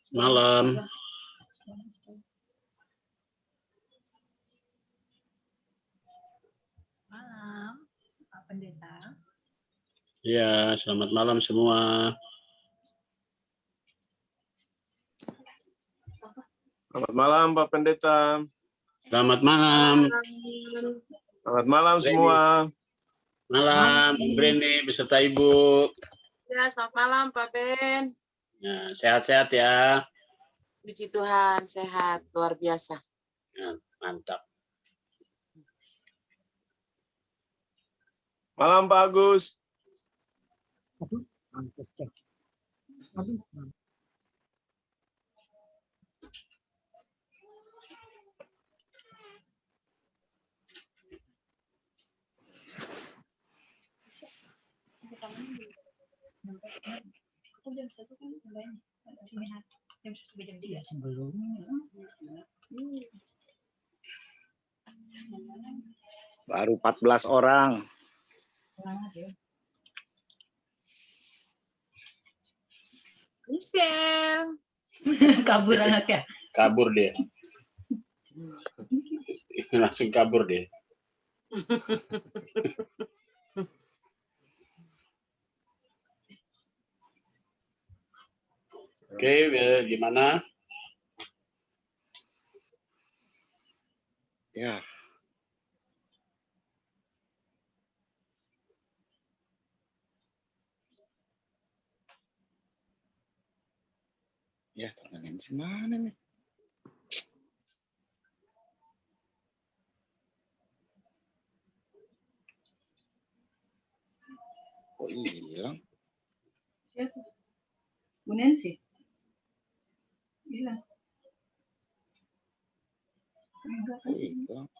Malam. Malam, Pak Pendeta. Ya, selamat malam semua. Selamat malam Pak Pendeta. Selamat malam. Selamat malam semua. Malam, Breni beserta Ibu. Ya, selamat malam Pak Ben. Ya, sehat-sehat ya. Puji Tuhan, sehat, luar biasa. Ya, mantap. Malam Pak Agus. Baru 14 orang. Michelle. Kabur anaknya. Kabur dia. Langsung kabur dia. Oke, gimana? Ya. Ya, tangan si mana nih? Kok hilang? Siapa? Bu Nancy. Hilang. Kok hilang?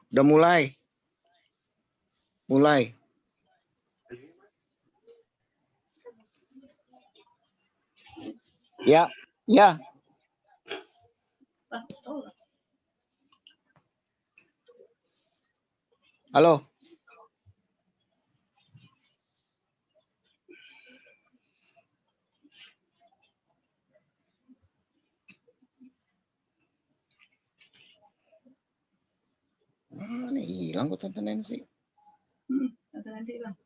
Udah mulai. Mulai. Ya, ya. Halo. Mana hilang kok Tante Nancy? Tante Nancy hilang.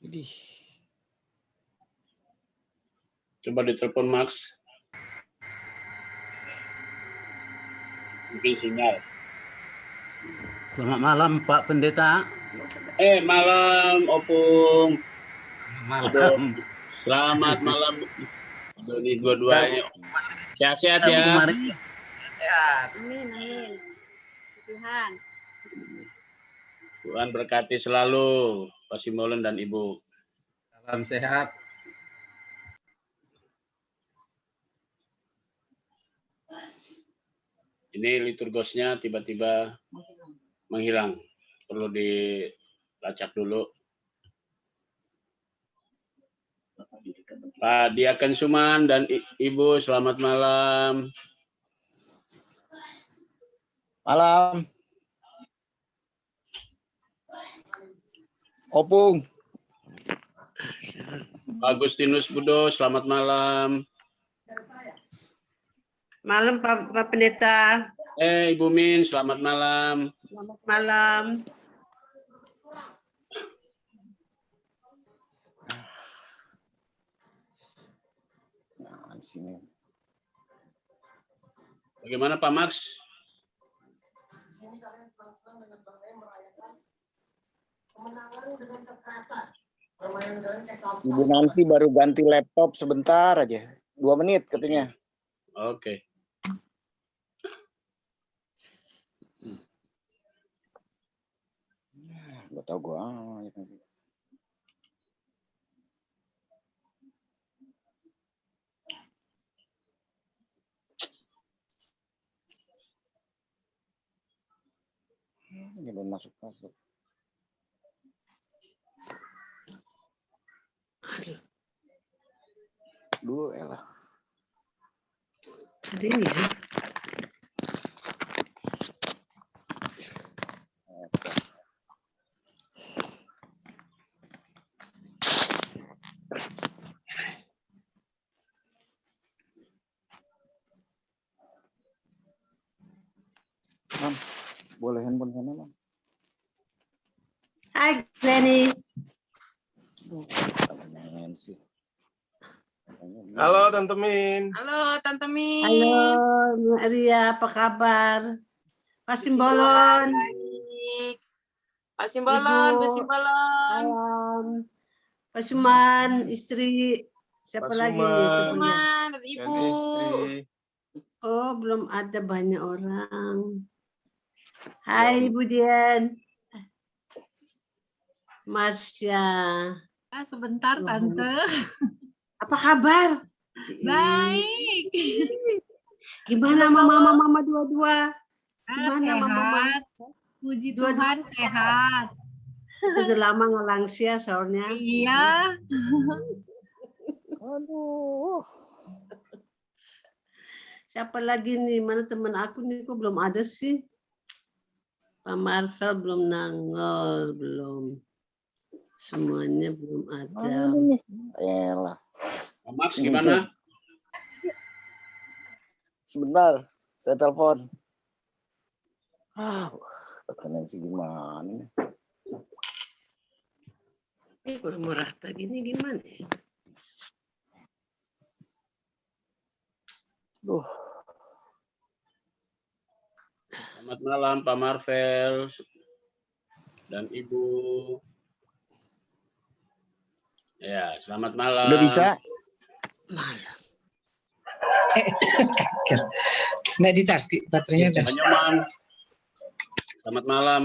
Jadi, Coba ditelepon Max. Mungkin sinyal. Selamat malam Pak Pendeta. Malam Opung. Malam. Selamat malam. Ini dua-duanya. Sehat-sehat ya. Kemarin sehat. Amin, amin. Tuhan. Tuhan berkati selalu Pak Simolen dan Ibu. Salam sehat. Ini liturgosnya tiba-tiba menghilang. Perlu dilacak dulu. Pak Diaken Suman dan Ibu, selamat malam. malam. Opung. Pak Agustinus Budo, selamat malam. Malam Pak Pendeta. Ibu Min, selamat malam. Selamat malam. Nah, di sini. Bagaimana Pak Max? Ibu Nancy baru ganti laptop sebentar aja. 2 menit katanya. Oke. Gak tau gue. Ini belum masuk. Duh, elah. Ada ini ya. Mam, boleh handphone sana, Mam? Hai Glenny. Nancy. Halo Tante Min. Halo Tante Min. Halo Maria, apa kabar? Pak Puji Simbolon. Tuhan, baik. Pak Simbolon, Ibu. Bu Simbolon. Malam. Pak Suman, istri. Siapa Pak lagi Suman. nih? Pak temennya? Suman, dan Dan Ibu. istri. Oh, belum ada banyak orang. Hai Ibu Dian. Masya. Sebentar Tante. Apa kabar? Baik. Gimana mama dua-dua? Gimana mama? Sehat. Puji Tuhan sehat. Udah lama nggak langsia soalnya. Iya. Aduh. Siapa lagi nih? Mana teman aku nih? Kok belum ada sih? Pak Marvel belum nangol, belum. Semuanya belum ada. Mana nih? Elah. Pak Max gimana? Sebentar, saya telepon. Kata Nancy gimana nih? Ini kalau mau rata gini gimana? Duh, Selamat malam Pak Marvel dan Ibu. Ya, selamat malam. udah bisa? Masa? Nggak dicas, baterainya udah. Pak Nyoman. Selamat malam.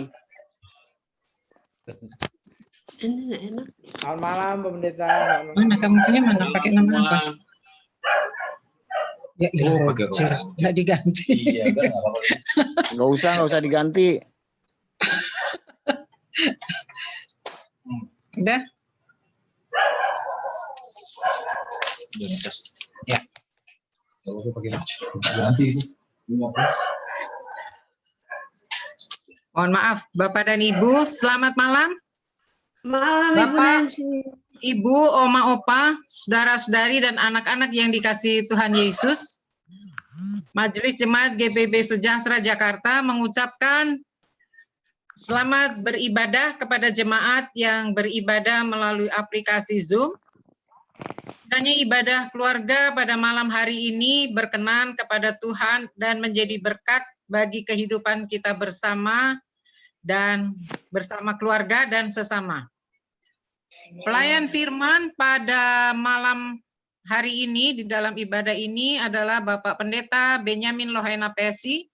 Ini nggak enak. Selamat malam, Pak Pendeta. Mana kamu punya mana? Malam Pakai nama semua. apa? Ya, Roger. Nggak diganti. Iya, udah nggak apa-apa. Nggak usah diganti. Udah? Udah ngecas. Ya. Nggak usah pakai ganti itu. Ini apa? Mohon maaf, Bapak dan Ibu, selamat malam. Malam Ibu Bapak. Nancy. Ibu, Oma, Opa, saudara-saudari, dan anak-anak yang dikasihi Tuhan Yesus, Majelis Jemaat GBB Sejahtera Jakarta mengucapkan selamat beribadah kepada jemaat yang beribadah melalui aplikasi Zoom. Kiranya ibadah keluarga pada malam hari ini berkenan kepada Tuhan dan menjadi berkat bagi kehidupan kita bersama dan bersama keluarga dan sesama. Pelayan firman pada malam hari ini di dalam ibadah ini adalah Bapak Pendeta Benyamin Lohena Pesi,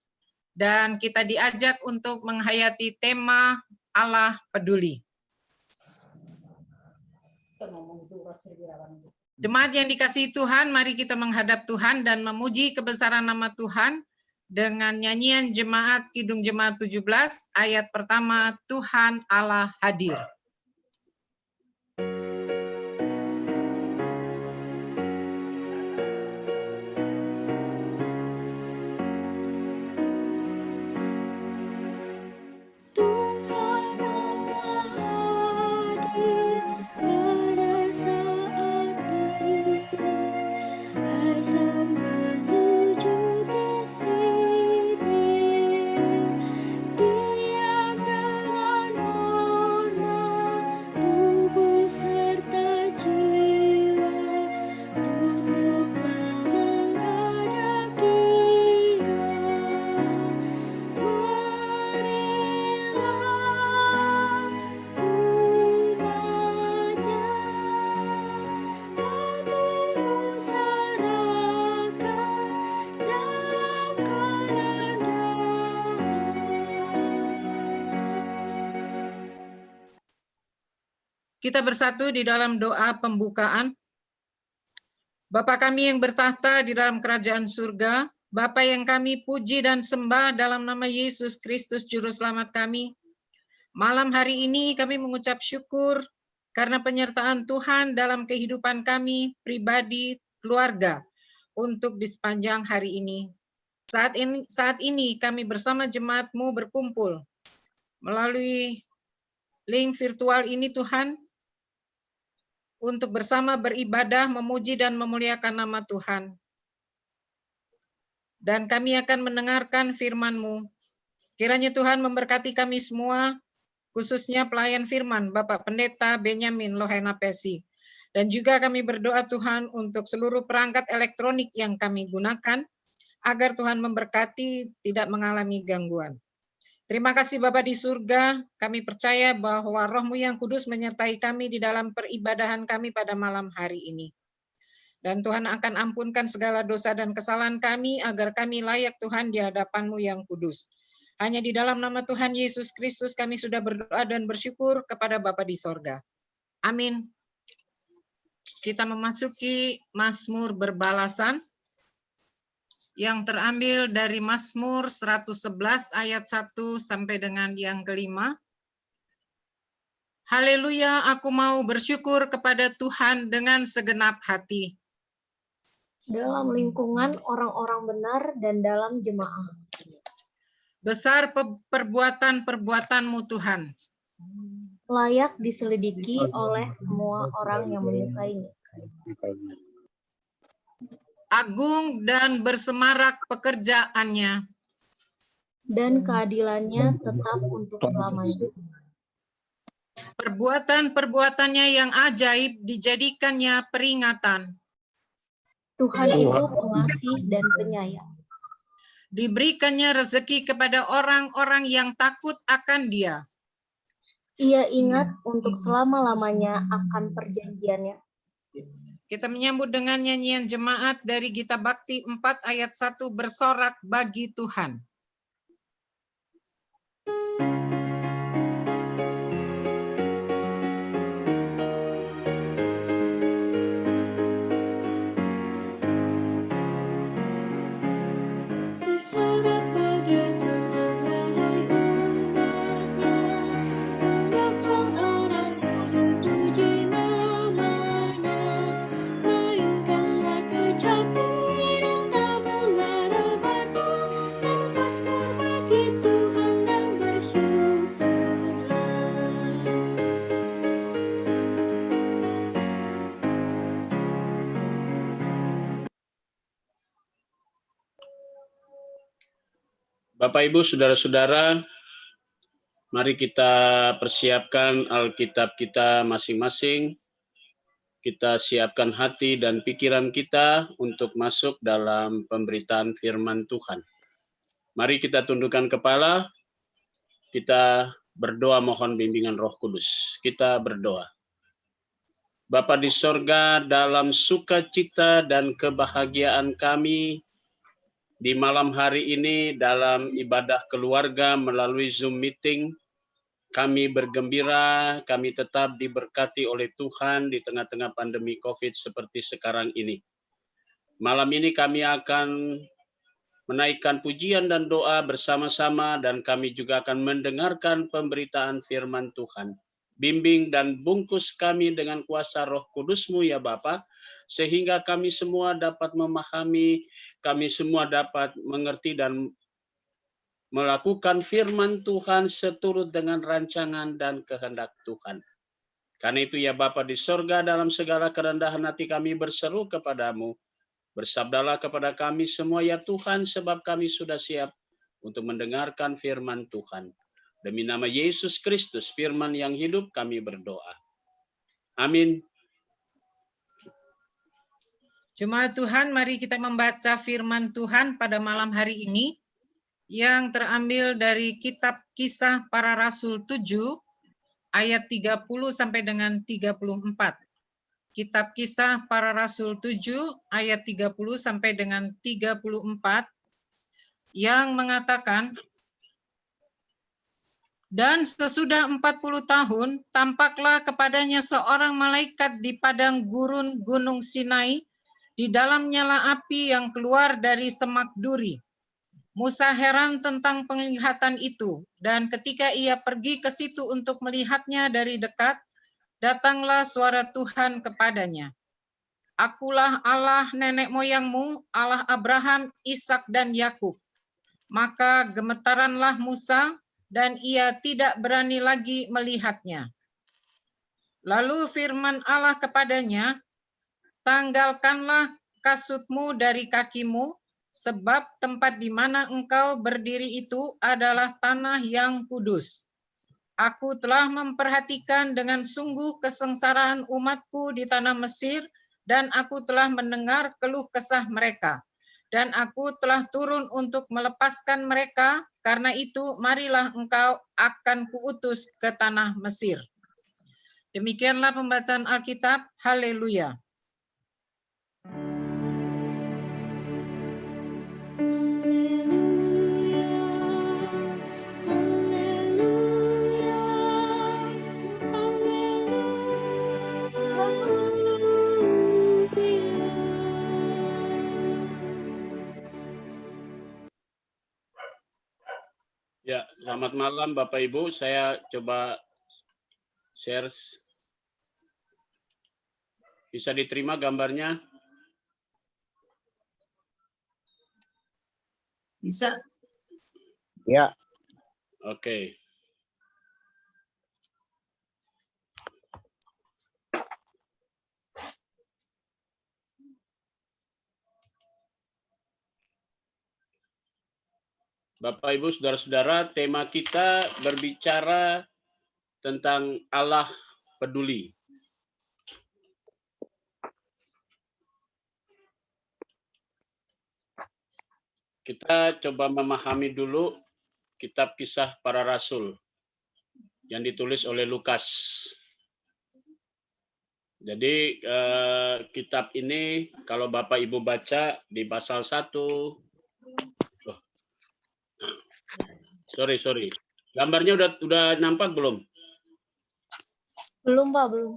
dan kita diajak untuk menghayati tema Allah peduli. Jemaat yang dikasihi Tuhan, mari kita menghadap Tuhan dan memuji kebesaran nama Tuhan dengan nyanyian Jemaat Kidung Jemaat 17 ayat pertama, Tuhan Allah hadir. Kita bersatu di dalam doa pembukaan. Bapa kami yang bertahta di dalam kerajaan surga, Bapa yang kami puji dan sembah dalam nama Yesus Kristus Juru Selamat kami. Malam hari ini kami mengucap syukur karena penyertaan Tuhan dalam kehidupan kami, pribadi, keluarga, untuk di sepanjang hari ini. Saat ini kami bersama jemaat-Mu berkumpul melalui link virtual ini Tuhan, untuk bersama beribadah, memuji dan memuliakan nama Tuhan. Dan kami akan mendengarkan firman-Mu. Kiranya Tuhan memberkati kami semua, khususnya pelayan firman Bapak Pendeta Benyamin Lohena Pesi. Dan juga kami berdoa Tuhan untuk seluruh perangkat elektronik yang kami gunakan, agar Tuhan memberkati, tidak mengalami gangguan. Terima kasih Bapa di surga, kami percaya bahwa Roh-Mu yang kudus menyertai kami di dalam peribadahan kami pada malam hari ini. Dan Tuhan akan ampunkan segala dosa dan kesalahan kami, agar kami layak Tuhan di hadapan-Mu yang kudus. Hanya di dalam nama Tuhan Yesus Kristus kami sudah berdoa dan bersyukur kepada Bapa di sorga. Amin. Kita memasuki Mazmur berbalasan yang terambil dari Mazmur 111 ayat 1 sampai dengan yang kelima. Haleluya, aku mau bersyukur kepada Tuhan dengan segenap hati. Dalam lingkungan orang-orang benar dan dalam jemaah. Besar perbuatan-perbuatan-Mu Tuhan. Layak diselidiki oleh semua orang yang menyukainya. Agung dan bersemarak pekerjaannya. Dan keadilannya tetap untuk selamanya. Perbuatan-perbuatannya yang ajaib dijadikannya peringatan. Tuhan itu pengasih dan penyayang. Diberikannya rezeki kepada orang-orang yang takut akan Dia. Ia ingat untuk selama-lamanya akan perjanjiannya. Kita menyambut dengan nyanyian jemaat dari Gita Bakti 4 ayat 1, bersorak bagi Tuhan. Bersorak bagi Tuhan, wahai umatnya, hendaklah orang jujur puji namanya, mainkanlah kecapi dan tabula rabana, bermazmur bagi Tuhan dan bersyukurlah. Bapak, Ibu, Saudara-saudara, mari kita persiapkan Alkitab kita masing-masing. Kita siapkan hati dan pikiran kita untuk masuk dalam pemberitaan firman Tuhan. Mari kita tundukkan kepala, kita berdoa mohon bimbingan Roh Kudus. Kita berdoa. Bapa di sorga, dalam sukacita dan kebahagiaan kami, di malam hari ini dalam ibadah keluarga melalui Zoom meeting, kami bergembira, kami tetap diberkati oleh Tuhan di tengah-tengah pandemi COVID seperti sekarang ini. Malam ini kami akan menaikkan pujian dan doa bersama-sama dan kami juga akan mendengarkan pemberitaan firman Tuhan. Bimbing dan bungkus kami dengan kuasa Roh Kudus-Mu ya Bapa, sehingga kami semua dapat memahami, kami semua dapat mengerti dan melakukan firman Tuhan seturut dengan rancangan dan kehendak Tuhan. Karena itu ya Bapa di sorga, dalam segala kerendahan hati kami berseru kepadamu. Bersabdalah kepada kami semua ya Tuhan, sebab kami sudah siap untuk mendengarkan firman Tuhan. Demi nama Yesus Kristus, firman yang hidup, kami berdoa. Amin. Jemaat Tuhan, mari kita membaca firman Tuhan pada malam hari ini yang terambil dari kitab Kisah Para Rasul 7 ayat 30 sampai dengan 34. Kitab Kisah Para Rasul 7 ayat 30 sampai dengan 34 yang mengatakan, dan sesudah 40 tahun tampaklah kepadanya seorang malaikat di padang gurun Gunung Sinai, di dalam nyala api yang keluar dari semak duri. Musa heran tentang penglihatan itu, dan ketika ia pergi ke situ untuk melihatnya dari dekat, datanglah suara Tuhan kepadanya. Akulah Allah nenek moyangmu, Allah Abraham, Ishak dan Yakub. Maka gemetaranlah Musa, dan ia tidak berani lagi melihatnya. Lalu firman Allah kepadanya, tanggalkanlah kasutmu dari kakimu, sebab tempat di mana engkau berdiri itu adalah tanah yang kudus. Aku telah memperhatikan dengan sungguh kesengsaraan umatku di tanah Mesir, dan aku telah mendengar keluh kesah mereka. Dan aku telah turun untuk melepaskan mereka, karena itu marilah engkau akan kuutus ke tanah Mesir. Demikianlah pembacaan Alkitab. Haleluya. Ya, selamat malam Bapak Ibu. Saya coba share. Bisa diterima gambarnya? Bisa. Ya. Oke. Bapak, Ibu, Saudara-saudara, tema kita berbicara tentang Allah peduli. Kita coba memahami dulu kitab Kisah Para Rasul yang ditulis oleh Lukas. Jadi kitab ini kalau Bapak Ibu baca di pasal 1, sorry. Gambarnya udah nampak belum? Belum, Pak, belum.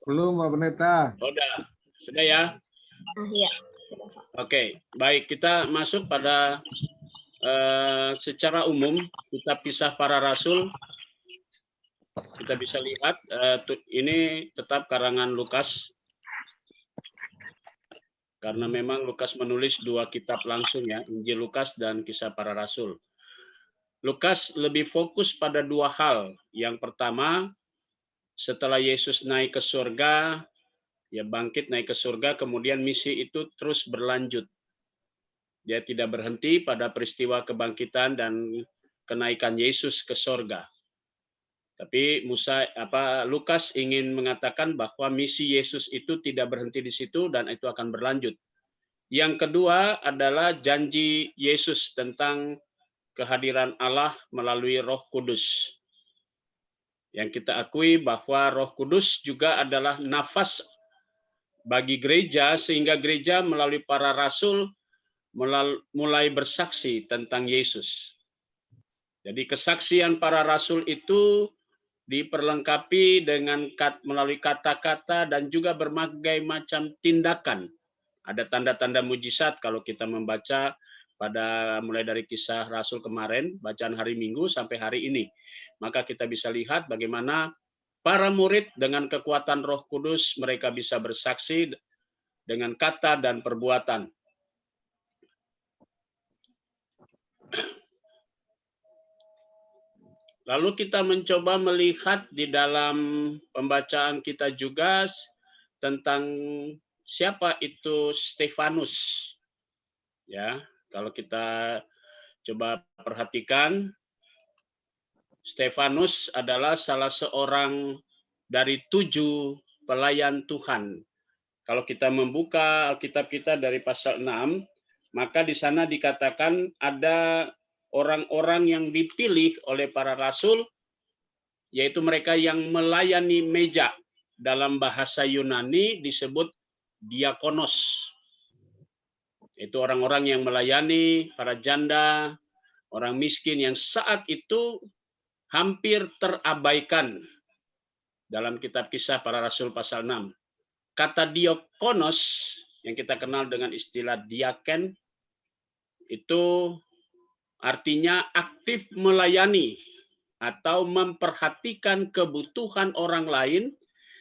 Belum, Pak Pendeta. Sudah ya? Iya. Oke, baik, kita masuk pada secara umum kitab Kisah Para Rasul. Kita bisa lihat ini tetap karangan Lukas. Karena memang Lukas menulis 2 kitab langsung ya, Injil Lukas dan Kisah Para Rasul. Lukas lebih fokus pada 2 hal. Yang pertama, setelah Yesus naik ke surga, ya bangkit naik ke surga, kemudian misi itu terus berlanjut. Dia tidak berhenti pada peristiwa kebangkitan dan kenaikan Yesus ke surga. Tapi Lukas ingin mengatakan bahwa misi Yesus itu tidak berhenti di situ dan itu akan berlanjut. Yang kedua adalah janji Yesus tentang kehadiran Allah melalui Roh Kudus. Yang kita akui bahwa Roh Kudus juga adalah nafas bagi gereja, sehingga gereja melalui para rasul mulai bersaksi tentang Yesus. Jadi kesaksian para rasul itu diperlengkapi dengan melalui kata-kata dan juga berbagai macam tindakan. Ada tanda-tanda mujizat kalau kita membaca mulai dari Kisah Rasul kemarin, bacaan hari Minggu sampai hari ini. Maka kita bisa lihat bagaimana para murid dengan kekuatan Roh Kudus mereka bisa bersaksi dengan kata dan perbuatan. Lalu kita mencoba melihat di dalam pembacaan kita juga tentang siapa itu Stefanus. Ya, kalau kita coba perhatikan, Stefanus adalah salah seorang dari 7 pelayan Tuhan. Kalau kita membuka Alkitab kita dari pasal 6, maka di sana dikatakan ada orang-orang yang dipilih oleh para rasul, yaitu mereka yang melayani meja. Dalam bahasa Yunani disebut diakonos. Itu orang-orang yang melayani para janda, orang miskin yang saat itu hampir terabaikan dalam kitab Kisah Para Rasul pasal 6. Kata diakonos yang kita kenal dengan istilah diaken itu artinya aktif melayani atau memperhatikan kebutuhan orang lain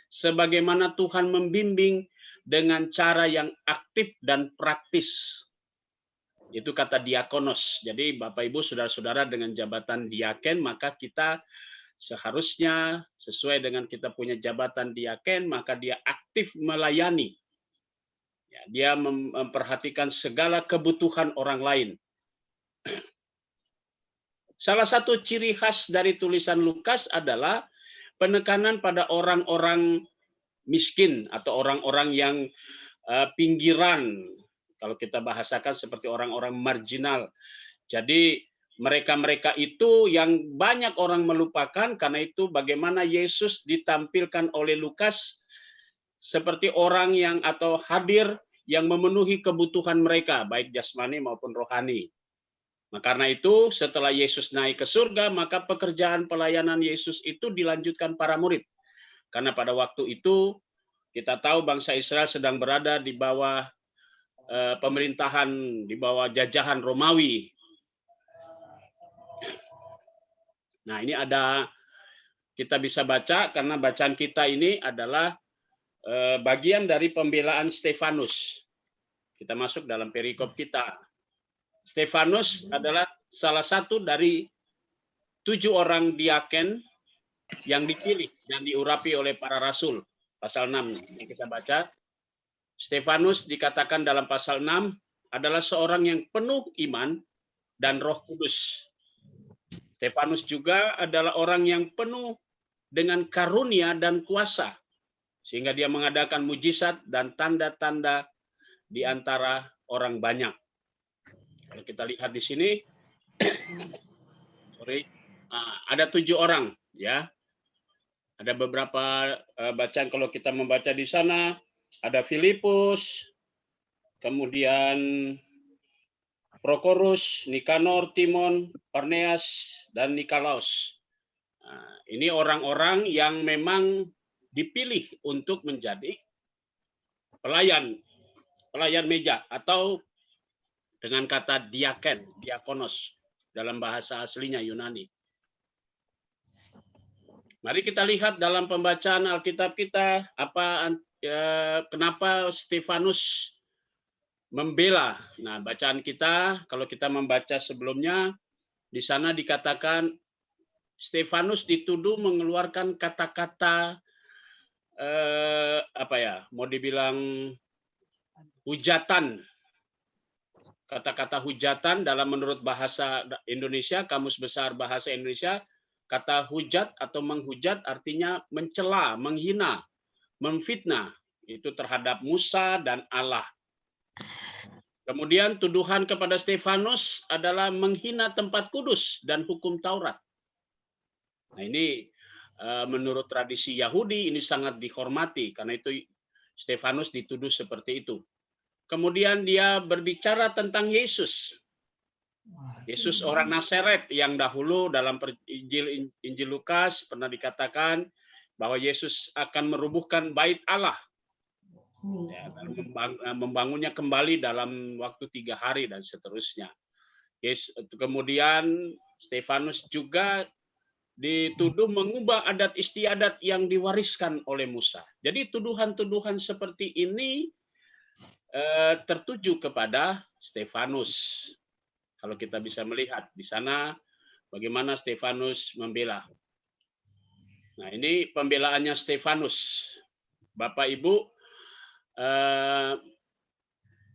sebagaimana Tuhan membimbing dengan cara yang aktif dan praktis. Itu kata diakonos. Jadi Bapak Ibu saudara-saudara dengan jabatan diaken, maka kita seharusnya sesuai dengan kita punya jabatan diaken, maka dia aktif melayani. Ya, dia memperhatikan segala kebutuhan orang lain. Salah satu ciri khas dari tulisan Lukas adalah penekanan pada orang-orang miskin atau orang-orang yang pinggiran. Kalau kita bahasakan seperti orang-orang marginal. Jadi mereka-mereka itu yang banyak orang melupakan, karena itu bagaimana Yesus ditampilkan oleh Lukas seperti orang yang atau hadir yang memenuhi kebutuhan mereka, baik jasmani maupun rohani. Nah, karena itu setelah Yesus naik ke surga, maka pekerjaan pelayanan Yesus itu dilanjutkan para murid. Karena pada waktu itu kita tahu bangsa Israel sedang berada di bawah pemerintahan, di bawah jajahan Romawi. Nah, ini ada, kita bisa baca karena bacaan kita ini adalah bagian dari pembelaan Stefanus. Kita masuk dalam perikop kita. Stefanus adalah salah satu dari 7 orang diaken yang dipilih dan diurapi oleh para rasul. Pasal 6 yang kita baca. Stefanus dikatakan dalam pasal 6 adalah seorang yang penuh iman dan Roh Kudus. Stefanus juga adalah orang yang penuh dengan karunia dan kuasa, sehingga dia mengadakan mujizat dan tanda-tanda di antara orang banyak. Kalau kita lihat di sini, ada 7 orang, ya. Ada beberapa bacaan kalau kita membaca di sana. Ada Filipus, kemudian Prokorus, Nikanor, Timon, Parneas, dan Nikolaus. Nah, ini orang-orang yang memang dipilih untuk menjadi pelayan meja, atau dengan kata diaken, diakonos dalam bahasa aslinya Yunani. Mari kita lihat dalam pembacaan Alkitab kita kenapa Stefanus membela. Nah, bacaan kita kalau kita membaca sebelumnya di sana dikatakan Stefanus dituduh mengeluarkan kata-kata mau dibilang hujatan. Kata-kata hujatan dalam menurut bahasa Indonesia, Kamus Besar Bahasa Indonesia, kata hujat atau menghujat artinya mencela, menghina, memfitnah, itu terhadap Musa dan Allah. Kemudian tuduhan kepada Stefanus adalah menghina tempat kudus dan hukum Taurat. Nah, ini menurut tradisi Yahudi ini sangat dihormati, karena itu Stefanus dituduh seperti itu. Kemudian dia berbicara tentang Yesus. Yesus orang Nazaret yang dahulu dalam Injil Lukas pernah dikatakan bahwa Yesus akan merubuhkan bait Allah, ya, membangunnya kembali dalam waktu 3 hari dan seterusnya. Kemudian Stefanus juga dituduh mengubah adat istiadat yang diwariskan oleh Musa. Jadi tuduhan-tuduhan seperti ini tertuju kepada Stefanus. Kalau kita bisa melihat di sana bagaimana Stefanus membela. Nah, ini pembelaannya Stefanus. Bapak Ibu,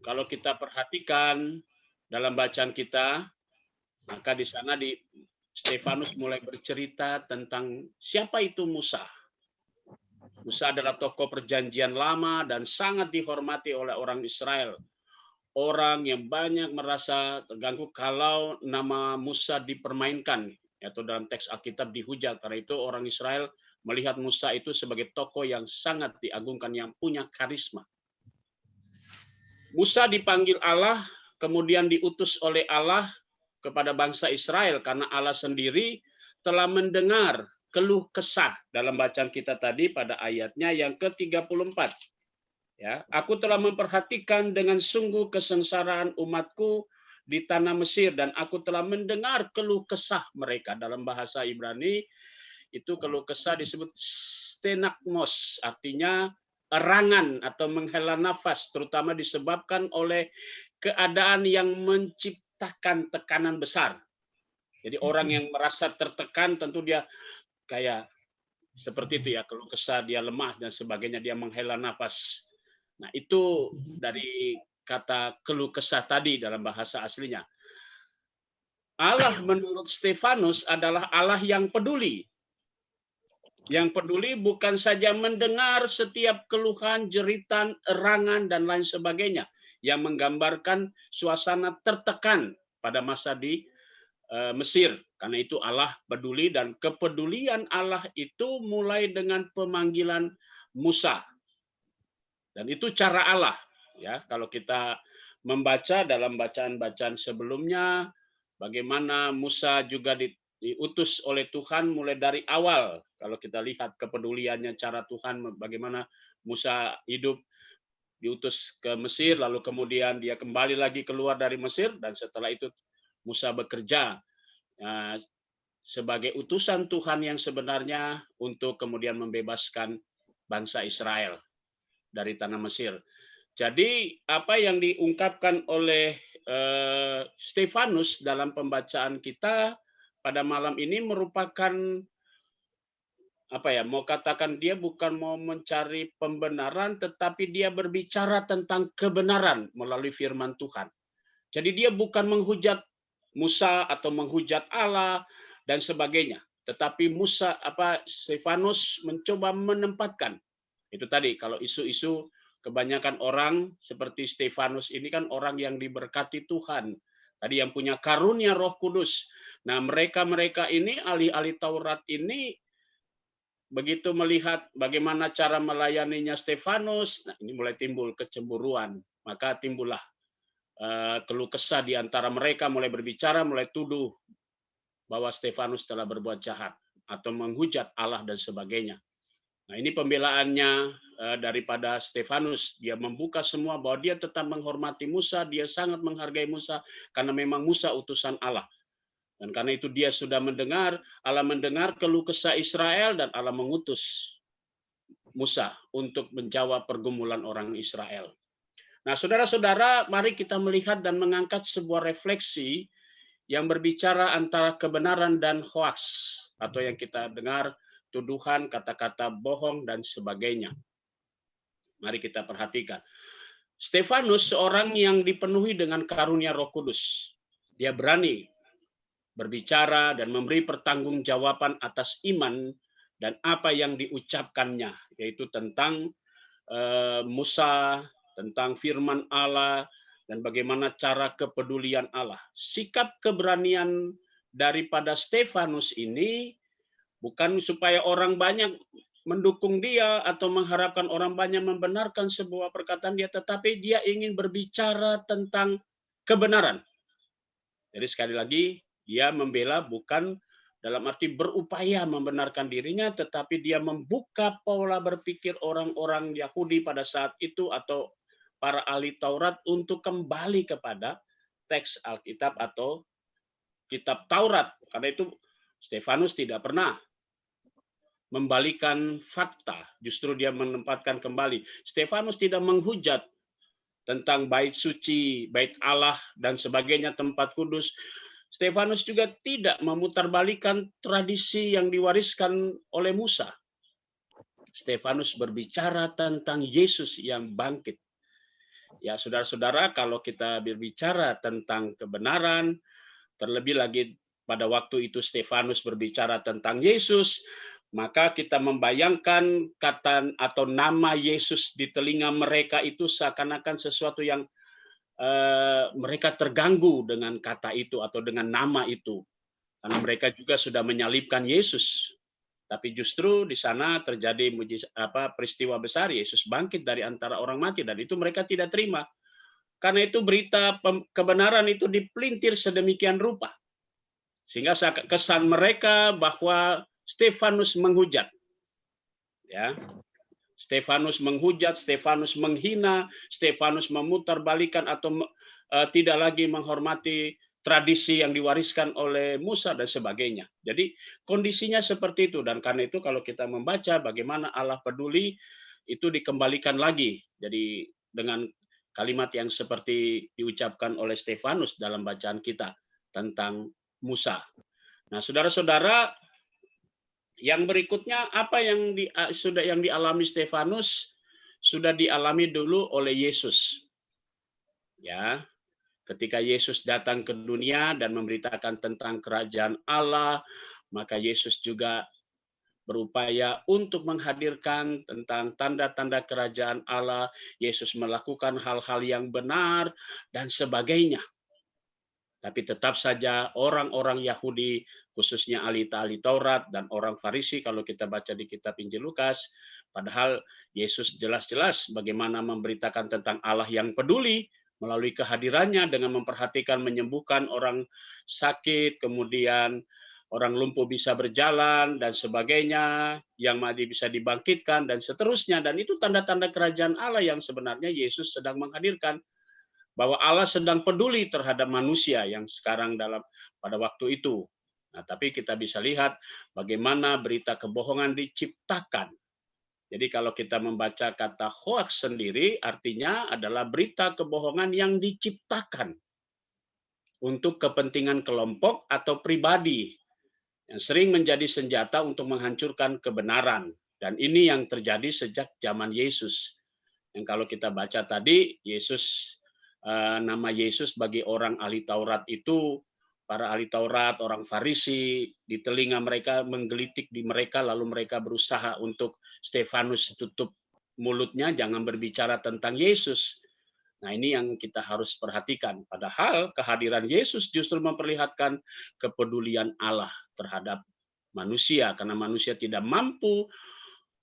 kalau kita perhatikan dalam bacaan kita, maka di sana Stefanus mulai bercerita tentang siapa itu Musa. Musa adalah tokoh perjanjian lama dan sangat dihormati oleh orang Israel. Orang yang banyak merasa terganggu kalau nama Musa dipermainkan, atau dalam teks Alkitab dihujat. Karena itu orang Israel melihat Musa itu sebagai tokoh yang sangat diagungkan, yang punya karisma. Musa dipanggil Allah, kemudian diutus oleh Allah kepada bangsa Israel, karena Allah sendiri telah mendengar keluh kesah dalam bacaan kita tadi pada ayatnya yang ke-34. Ya, aku telah memperhatikan dengan sungguh kesengsaraan umatku di tanah Mesir, dan aku telah mendengar keluh kesah mereka. Dalam bahasa Ibrani itu keluh kesah disebut stenagmos, artinya erangan atau menghela nafas, terutama disebabkan oleh keadaan yang menciptakan tekanan besar. Jadi orang yang merasa tertekan tentu dia kayak seperti itu ya, keluh kesah, dia lemah dan sebagainya, dia menghela nafas. Nah, itu dari kata keluh kesah tadi dalam bahasa aslinya. Allah menurut Stefanus adalah Allah yang peduli. Yang peduli bukan saja mendengar setiap keluhan, jeritan, erangan, dan lain sebagainya, yang menggambarkan suasana tertekan pada masa di Mesir. Karena itu Allah peduli, dan kepedulian Allah itu mulai dengan pemanggilan Musa. Dan itu cara Allah. Ya, kalau kita membaca dalam bacaan-bacaan sebelumnya, bagaimana Musa juga diutus oleh Tuhan mulai dari awal. Kalau kita lihat kepeduliannya, cara Tuhan, bagaimana Musa hidup, diutus ke Mesir, lalu kemudian dia kembali lagi keluar dari Mesir, dan setelah itu Musa bekerja sebagai utusan Tuhan yang sebenarnya untuk kemudian membebaskan bangsa Israel dari tanah Mesir. Jadi apa yang diungkapkan oleh Stefanus dalam pembacaan kita pada malam ini merupakan apa ya, mau katakan dia bukan mau mencari pembenaran, tetapi dia berbicara tentang kebenaran melalui firman Tuhan. Jadi dia bukan menghujat Musa atau menghujat Allah dan sebagainya, tetapi Stefanus mencoba menempatkan itu tadi. Kalau isu-isu, kebanyakan orang seperti Stefanus ini kan orang yang diberkati Tuhan, tadi yang punya karunia Roh Kudus. Nah, mereka ini ahli-ahli Taurat ini begitu melihat bagaimana cara melayaninya Stefanus, nah ini mulai timbul kecemburuan, maka timbullah keluh kesah di antara mereka, mulai berbicara, mulai tuduh bahwa Stefanus telah berbuat jahat atau menghujat Allah dan sebagainya. Nah, ini pembelaannya daripada Stefanus. Dia membuka semua bahwa dia tetap menghormati Musa, dia sangat menghargai Musa karena memang Musa utusan Allah. Dan karena itu dia sudah mendengar, Allah mendengar keluh kesah Israel, dan Allah mengutus Musa untuk menjawab pergumulan orang Israel. Nah, saudara-saudara, mari kita melihat dan mengangkat sebuah refleksi yang berbicara antara kebenaran dan hoax, atau yang kita dengar tuduhan, kata-kata bohong, dan sebagainya. Mari kita perhatikan. Stefanus seorang yang dipenuhi dengan karunia Roh Kudus. Dia berani berbicara dan memberi pertanggungjawaban atas iman dan apa yang diucapkannya, yaitu tentang Musa, tentang firman Allah, dan bagaimana cara kepedulian Allah. Sikap keberanian daripada Stefanus ini bukan supaya orang banyak mendukung dia atau mengharapkan orang banyak membenarkan sebuah perkataan dia, tetapi dia ingin berbicara tentang kebenaran. Jadi sekali lagi, dia membela bukan dalam arti berupaya membenarkan dirinya, tetapi dia membuka pola berpikir orang-orang Yahudi pada saat itu atau para ahli Taurat untuk kembali kepada teks Alkitab atau kitab Taurat. Karena itu Stefanus tidak pernah membalikan fakta, justru dia menempatkan kembali. Stefanus tidak menghujat tentang bait suci, bait Allah, dan sebagainya, tempat kudus. Stefanus juga tidak memutarbalikan tradisi yang diwariskan oleh Musa. Stefanus berbicara tentang Yesus yang bangkit. Ya, saudara-saudara, kalau kita berbicara tentang kebenaran, terlebih lagi pada waktu itu Stefanus berbicara tentang Yesus, maka kita membayangkan kata atau nama Yesus di telinga mereka itu seakan-akan sesuatu yang mereka terganggu dengan kata itu atau dengan nama itu, karena mereka juga sudah menyalibkan Yesus. Tapi justru di sana terjadi peristiwa besar, Yesus bangkit dari antara orang mati, dan itu mereka tidak terima. Karena itu berita kebenaran itu dipelintir sedemikian rupa, sehingga kesan mereka bahwa Stefanus menghujat. Ya. Stefanus menghujat, Stefanus menghina, Stefanus memutarbalikan atau tidak lagi menghormati tradisi yang diwariskan oleh Musa dan sebagainya. Jadi kondisinya seperti itu, dan karena itu kalau kita membaca bagaimana Allah peduli, itu dikembalikan lagi. Jadi dengan kalimat yang seperti diucapkan oleh Stefanus dalam bacaan kita tentang Musa. Nah, saudara-saudara, yang berikutnya apa yang yang dialami Stefanus sudah dialami dulu oleh Yesus. Ya. Ketika Yesus datang ke dunia dan memberitakan tentang kerajaan Allah, maka Yesus juga berupaya untuk menghadirkan tentang tanda-tanda kerajaan Allah. Yesus melakukan hal-hal yang benar dan sebagainya. Tapi tetap saja orang-orang Yahudi, khususnya ahli-ahli Taurat dan orang Farisi, kalau kita baca di kitab Injil Lukas, padahal Yesus jelas-jelas bagaimana memberitakan tentang Allah yang peduli, melalui kehadirannya dengan memperhatikan menyembuhkan orang sakit, kemudian orang lumpuh bisa berjalan dan sebagainya, yang mati bisa dibangkitkan dan seterusnya. Dan itu tanda-tanda kerajaan Allah yang sebenarnya Yesus sedang menghadirkan, bahwa Allah sedang peduli terhadap manusia yang sekarang pada waktu itu. Nah, tapi kita bisa lihat bagaimana berita kebohongan diciptakan. Jadi kalau kita membaca kata hoax sendiri, artinya adalah berita kebohongan yang diciptakan untuk kepentingan kelompok atau pribadi, yang sering menjadi senjata untuk menghancurkan kebenaran. Dan ini yang terjadi sejak zaman Yesus. Yang kalau kita baca tadi, nama Yesus bagi orang ahli Taurat itu, para ahli Taurat, orang Farisi, di telinga mereka menggelitik di mereka, lalu mereka berusaha untuk Stefanus tutup mulutnya, jangan berbicara tentang Yesus. Nah, ini yang kita harus perhatikan. Padahal kehadiran Yesus justru memperlihatkan kepedulian Allah terhadap manusia, karena manusia tidak mampu.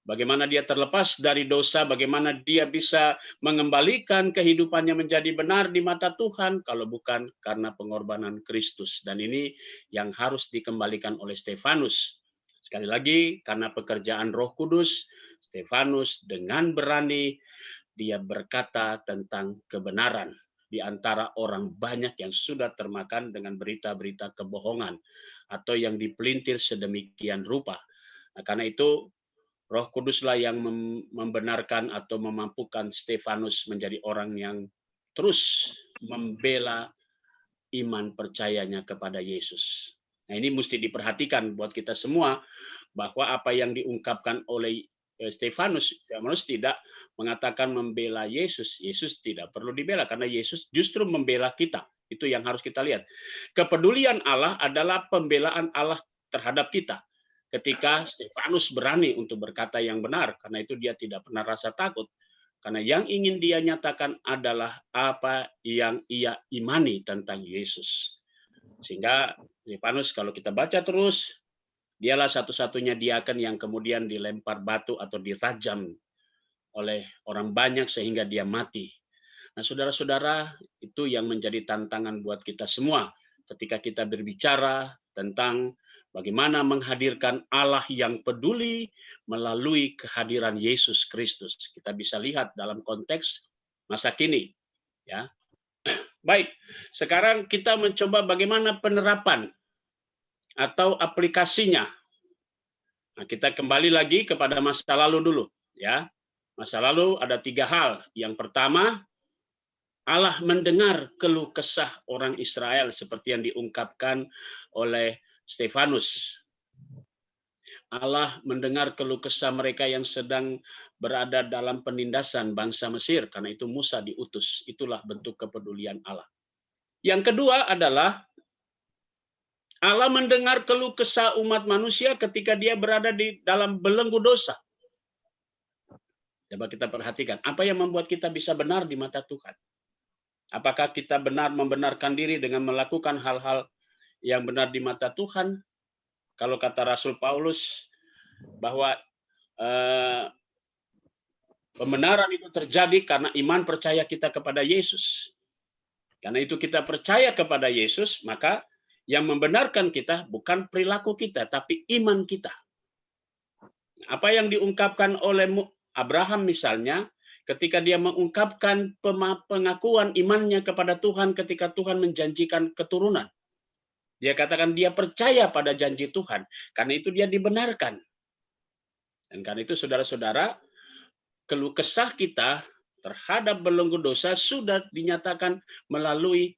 Bagaimana dia terlepas dari dosa, bagaimana dia bisa mengembalikan kehidupannya menjadi benar di mata Tuhan, kalau bukan karena pengorbanan Kristus. Dan ini yang harus dikembalikan oleh Stefanus. Sekali lagi, karena pekerjaan Roh Kudus, Stefanus dengan berani dia berkata tentang kebenaran di antara orang banyak yang sudah termakan dengan berita-berita kebohongan atau yang dipelintir sedemikian rupa. Nah, karena itu Roh Kuduslah yang membenarkan atau memampukan Stefanus menjadi orang yang terus membela iman percayanya kepada Yesus. Nah, ini mesti diperhatikan buat kita semua, bahwa apa yang diungkapkan oleh Stefanus tidak mengatakan membela Yesus. Yesus tidak perlu dibela, karena Yesus justru membela kita. Itu yang harus kita lihat. Kepedulian Allah adalah pembelaan Allah terhadap kita. Ketika Stefanus berani untuk berkata yang benar, karena itu dia tidak pernah rasa takut. Karena yang ingin dia nyatakan adalah apa yang ia imani tentang Yesus. Sehingga Stefanus kalau kita baca terus, dialah satu-satunya diaken yang kemudian dilempar batu atau dirajam oleh orang banyak sehingga dia mati. Nah, saudara-saudara, itu yang menjadi tantangan buat kita semua ketika kita berbicara tentang bagaimana menghadirkan Allah yang peduli melalui kehadiran Yesus Kristus. Kita bisa lihat dalam konteks masa kini, ya. Baik, sekarang kita mencoba bagaimana penerapan atau aplikasinya. Nah, kita kembali lagi kepada masa lalu dulu, ya. Masa lalu ada 3 hal. Yang pertama, Allah mendengar keluh kesah orang Israel seperti yang diungkapkan oleh Stefanus. Allah mendengar keluh kesah mereka yang sedang berada dalam penindasan bangsa Mesir, karena itu Musa diutus. Itulah bentuk kepedulian Allah. Yang kedua adalah Allah mendengar keluh kesah umat manusia ketika dia berada di dalam belenggu dosa. Coba kita perhatikan, apa yang membuat kita bisa benar di mata Tuhan? Apakah kita benar membenarkan diri dengan melakukan hal-hal yang benar di mata Tuhan? Kalau kata Rasul Paulus bahwa pembenaran itu terjadi karena iman percaya kita kepada Yesus. Karena itu kita percaya kepada Yesus, maka yang membenarkan kita bukan perilaku kita, tapi iman kita. Apa yang diungkapkan oleh Abraham misalnya, ketika dia mengungkapkan pengakuan imannya kepada Tuhan ketika Tuhan menjanjikan keturunan. Dia katakan dia percaya pada janji Tuhan, karena itu dia dibenarkan. Dan karena itu saudara-saudara, keluh kesah kita terhadap belenggu dosa sudah dinyatakan melalui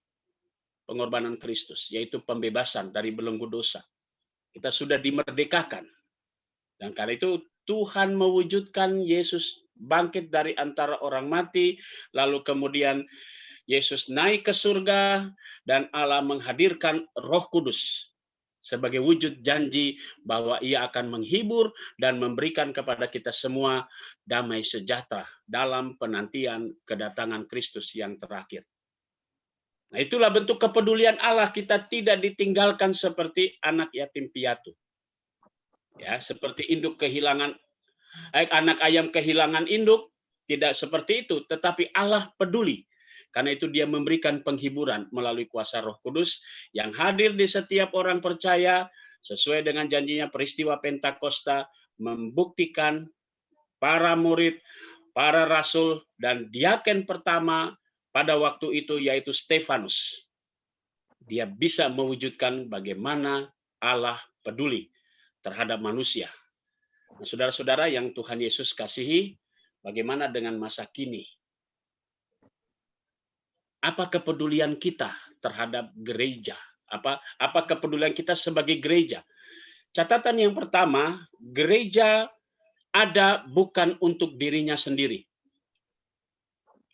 pengorbanan Kristus, yaitu pembebasan dari belenggu dosa. Kita sudah dimerdekakan. Dan karena itu Tuhan mewujudkan Yesus bangkit dari antara orang mati, lalu kemudian Yesus naik ke surga, dan Allah menghadirkan Roh Kudus sebagai wujud janji bahwa Ia akan menghibur dan memberikan kepada kita semua damai sejahtera dalam penantian kedatangan Kristus yang terakhir. Nah, itulah bentuk kepedulian Allah. Kita tidak ditinggalkan seperti anak yatim piatu. Ya, seperti induk kehilangan anak ayam kehilangan induk, tidak seperti itu, tetapi Allah peduli. Karena itu dia memberikan penghiburan melalui kuasa Roh Kudus yang hadir di setiap orang percaya sesuai dengan janjinya. Peristiwa Pentakosta membuktikan para murid, para rasul, dan diaken pertama pada waktu itu yaitu Stefanus. Dia bisa mewujudkan bagaimana Allah peduli terhadap manusia. Nah, saudara-saudara yang Tuhan Yesus kasihi, bagaimana dengan masa kini? Apa kepedulian kita terhadap gereja? Apa kepedulian kita sebagai gereja? Catatan yang pertama, gereja ada bukan untuk dirinya sendiri.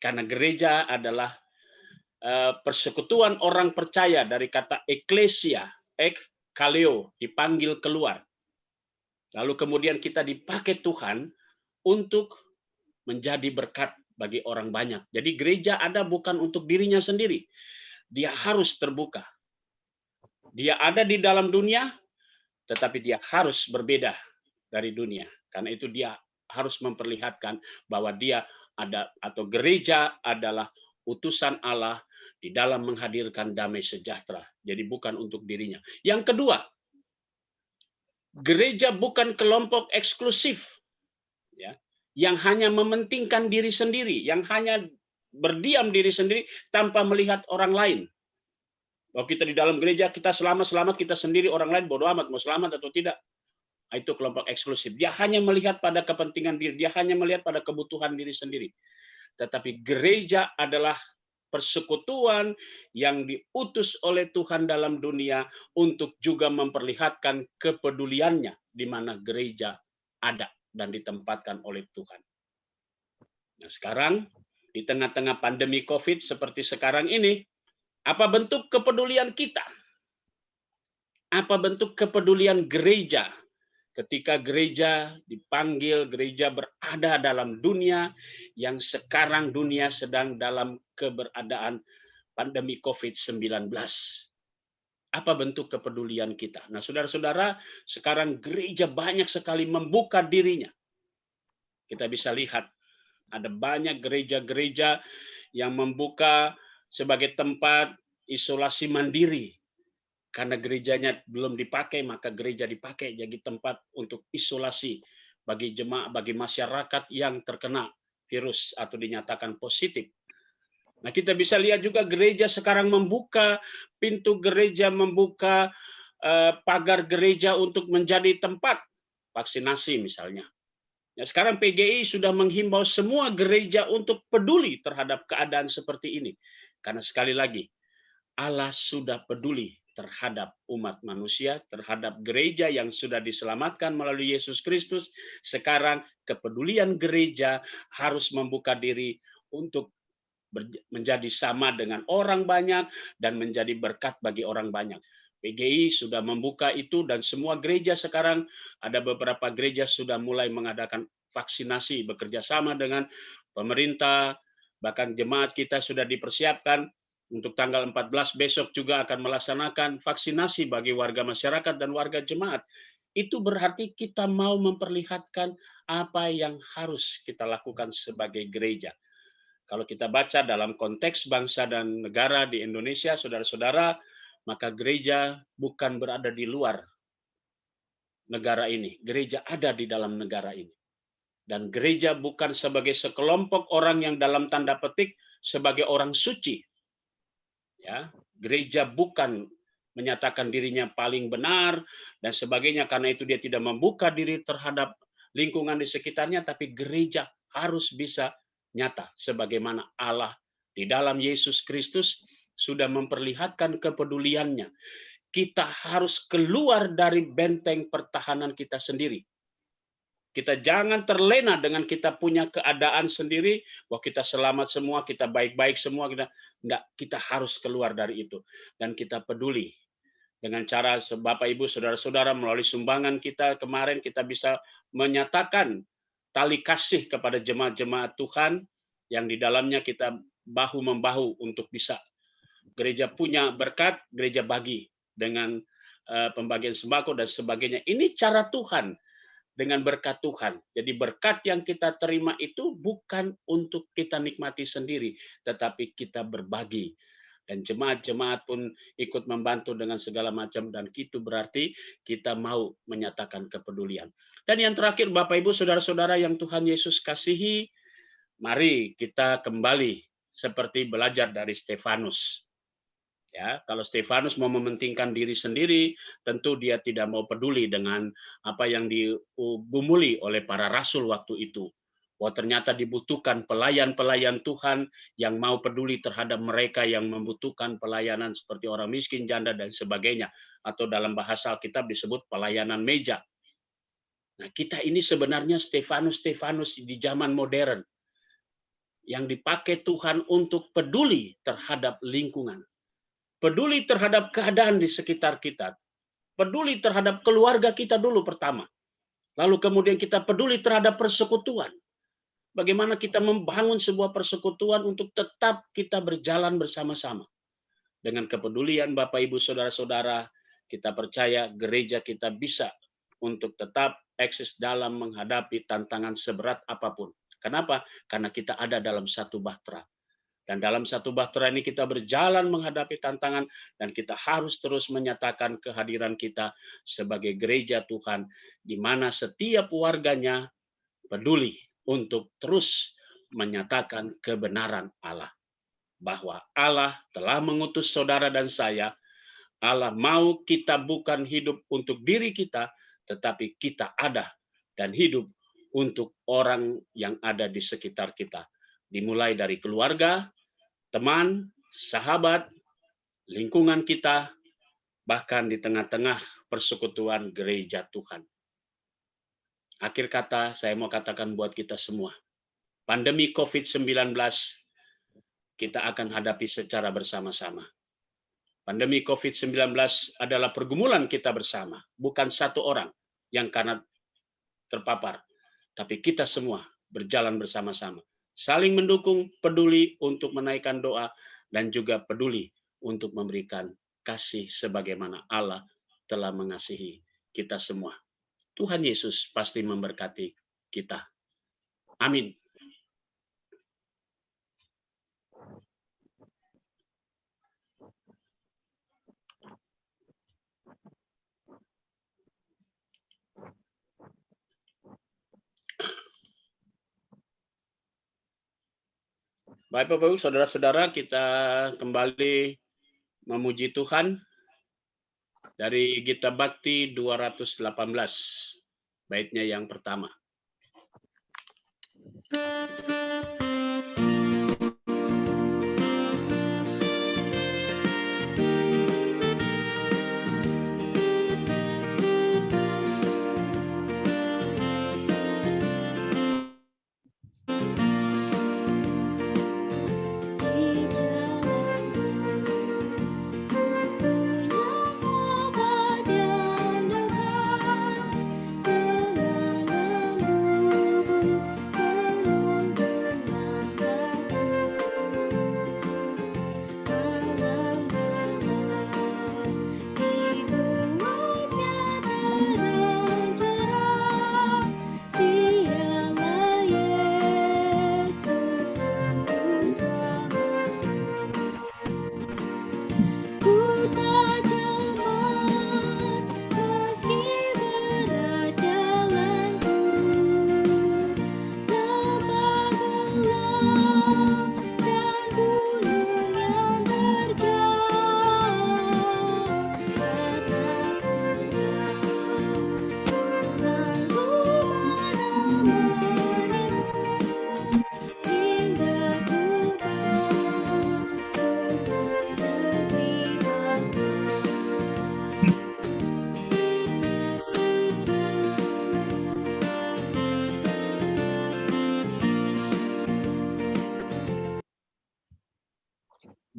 Karena gereja adalah persekutuan orang percaya, dari kata eklesia, kaleo, dipanggil keluar. Lalu kemudian kita dipakai Tuhan untuk menjadi berkat bagi orang banyak. Jadi gereja ada bukan untuk dirinya sendiri. Dia harus terbuka. Dia ada di dalam dunia, tetapi dia harus berbeda dari dunia. Karena itu dia harus memperlihatkan bahwa dia ada, atau gereja adalah utusan Allah di dalam menghadirkan damai sejahtera. Jadi bukan untuk dirinya. Yang kedua, gereja bukan kelompok eksklusif, ya, yang hanya mementingkan diri sendiri, yang hanya berdiam diri sendiri tanpa melihat orang lain. Kalau kita di dalam gereja, kita selamat kita sendiri, orang lain bodoh amat mau selamat atau tidak. Itu kelompok eksklusif. Dia hanya melihat pada kepentingan diri, dia hanya melihat pada kebutuhan diri sendiri. Tetapi gereja adalah persekutuan yang diutus oleh Tuhan dalam dunia untuk juga memperlihatkan kepeduliannya di mana gereja ada dan ditempatkan oleh Tuhan. Nah, sekarang di tengah-tengah pandemi COVID seperti sekarang ini, apa bentuk kepedulian kita? Apa bentuk kepedulian gereja? Ketika gereja dipanggil, gereja berada dalam dunia yang sekarang dunia sedang dalam keberadaan pandemi COVID-19. Apa bentuk kepedulian kita? Nah, saudara-saudara, sekarang gereja banyak sekali membuka dirinya. Kita bisa lihat, ada banyak gereja-gereja yang membuka sebagai tempat isolasi mandiri. Karena gerejanya belum dipakai, maka gereja dipakai jadi tempat untuk isolasi bagi jemaat, bagi masyarakat yang terkena virus atau dinyatakan positif. Nah, kita bisa lihat juga gereja sekarang membuka pintu gereja, membuka pagar gereja untuk menjadi tempat vaksinasi misalnya. Nah, sekarang PGI sudah menghimbau semua gereja untuk peduli terhadap keadaan seperti ini. Karena sekali lagi, Allah sudah peduli terhadap umat manusia, terhadap gereja yang sudah diselamatkan melalui Yesus Kristus. Sekarang kepedulian gereja harus membuka diri untuk menjadi sama dengan orang banyak dan menjadi berkat bagi orang banyak. PGI sudah membuka itu dan semua gereja sekarang, ada beberapa gereja sudah mulai mengadakan vaksinasi bekerja sama dengan pemerintah, bahkan jemaat kita sudah dipersiapkan untuk tanggal 14 besok juga akan melaksanakan vaksinasi bagi warga masyarakat dan warga jemaat. Itu berarti kita mau memperlihatkan apa yang harus kita lakukan sebagai gereja. Kalau kita baca dalam konteks bangsa dan negara di Indonesia, saudara-saudara, maka gereja bukan berada di luar negara ini. Gereja ada di dalam negara ini. Dan gereja bukan sebagai sekelompok orang yang dalam tanda petik sebagai orang suci. Ya, gereja bukan menyatakan dirinya paling benar dan sebagainya. Karena itu dia tidak membuka diri terhadap lingkungan di sekitarnya, tapi gereja harus bisa nyata sebagaimana Allah di dalam Yesus Kristus sudah memperlihatkan kepeduliannya. Kita harus keluar dari benteng pertahanan kita sendiri. Kita jangan terlena dengan kita punya keadaan sendiri, bahwa kita selamat semua, kita baik-baik semua. Kita harus keluar dari itu. Dan kita peduli. Dengan cara Bapak, Ibu, Saudara-saudara, melalui sumbangan kita kemarin, kita bisa menyatakan tali kasih kepada jemaat-jemaat Tuhan, yang di dalamnya kita bahu-membahu untuk bisa. Gereja punya berkat, gereja bagi dengan pembagian sembako dan sebagainya. Ini cara Tuhan. Dengan berkat Tuhan. Jadi berkat yang kita terima itu bukan untuk kita nikmati sendiri, tetapi kita berbagi. Dan jemaat-jemaat pun ikut membantu dengan segala macam, dan itu berarti kita mau menyatakan kepedulian. Dan yang terakhir, Bapak, Ibu, Saudara-saudara yang Tuhan Yesus kasihi, mari kita kembali seperti belajar dari Stefanus. Ya, kalau Stefanus mau mementingkan diri sendiri, tentu dia tidak mau peduli dengan apa yang digumuli oleh para rasul waktu itu. Bahwa ternyata dibutuhkan pelayan-pelayan Tuhan yang mau peduli terhadap mereka yang membutuhkan pelayanan seperti orang miskin, janda, dan sebagainya. Atau dalam bahasa Alkitab disebut pelayanan meja. Nah, kita ini sebenarnya Stefanus di zaman modern. Yang dipakai Tuhan untuk peduli terhadap lingkungan. Peduli terhadap keadaan di sekitar kita. Peduli terhadap keluarga kita dulu pertama. Lalu kemudian kita peduli terhadap persekutuan. Bagaimana kita membangun sebuah persekutuan untuk tetap kita berjalan bersama-sama. Dengan kepedulian Bapak, Ibu, Saudara-saudara, kita percaya gereja kita bisa untuk tetap eksis dalam menghadapi tantangan seberat apapun. Kenapa? Karena kita ada dalam satu bahtera. Dan dalam satu bahtera ini kita berjalan menghadapi tantangan, dan kita harus terus menyatakan kehadiran kita sebagai gereja Tuhan, di mana setiap warganya peduli untuk terus menyatakan kebenaran Allah. Bahwa Allah telah mengutus saudara dan saya, Allah mau kita bukan hidup untuk diri kita, tetapi kita ada dan hidup untuk orang yang ada di sekitar kita. Dimulai dari keluarga, teman, sahabat, lingkungan kita, bahkan di tengah-tengah persekutuan gereja Tuhan. Akhir kata, saya mau katakan buat kita semua, pandemi COVID-19 kita akan hadapi secara bersama-sama. Pandemi COVID-19 adalah pergumulan kita bersama, bukan satu orang yang karena terpapar, tapi kita semua berjalan bersama-sama. Saling mendukung, peduli untuk menaikkan doa, dan juga peduli untuk memberikan kasih sebagaimana Allah telah mengasihi kita semua. Tuhan Yesus pasti memberkati kita. Amin. Baik, Bapak, Ibu, Saudara-saudara, kita kembali memuji Tuhan dari Gita Bakti 218, baitnya yang pertama. Dengan lembut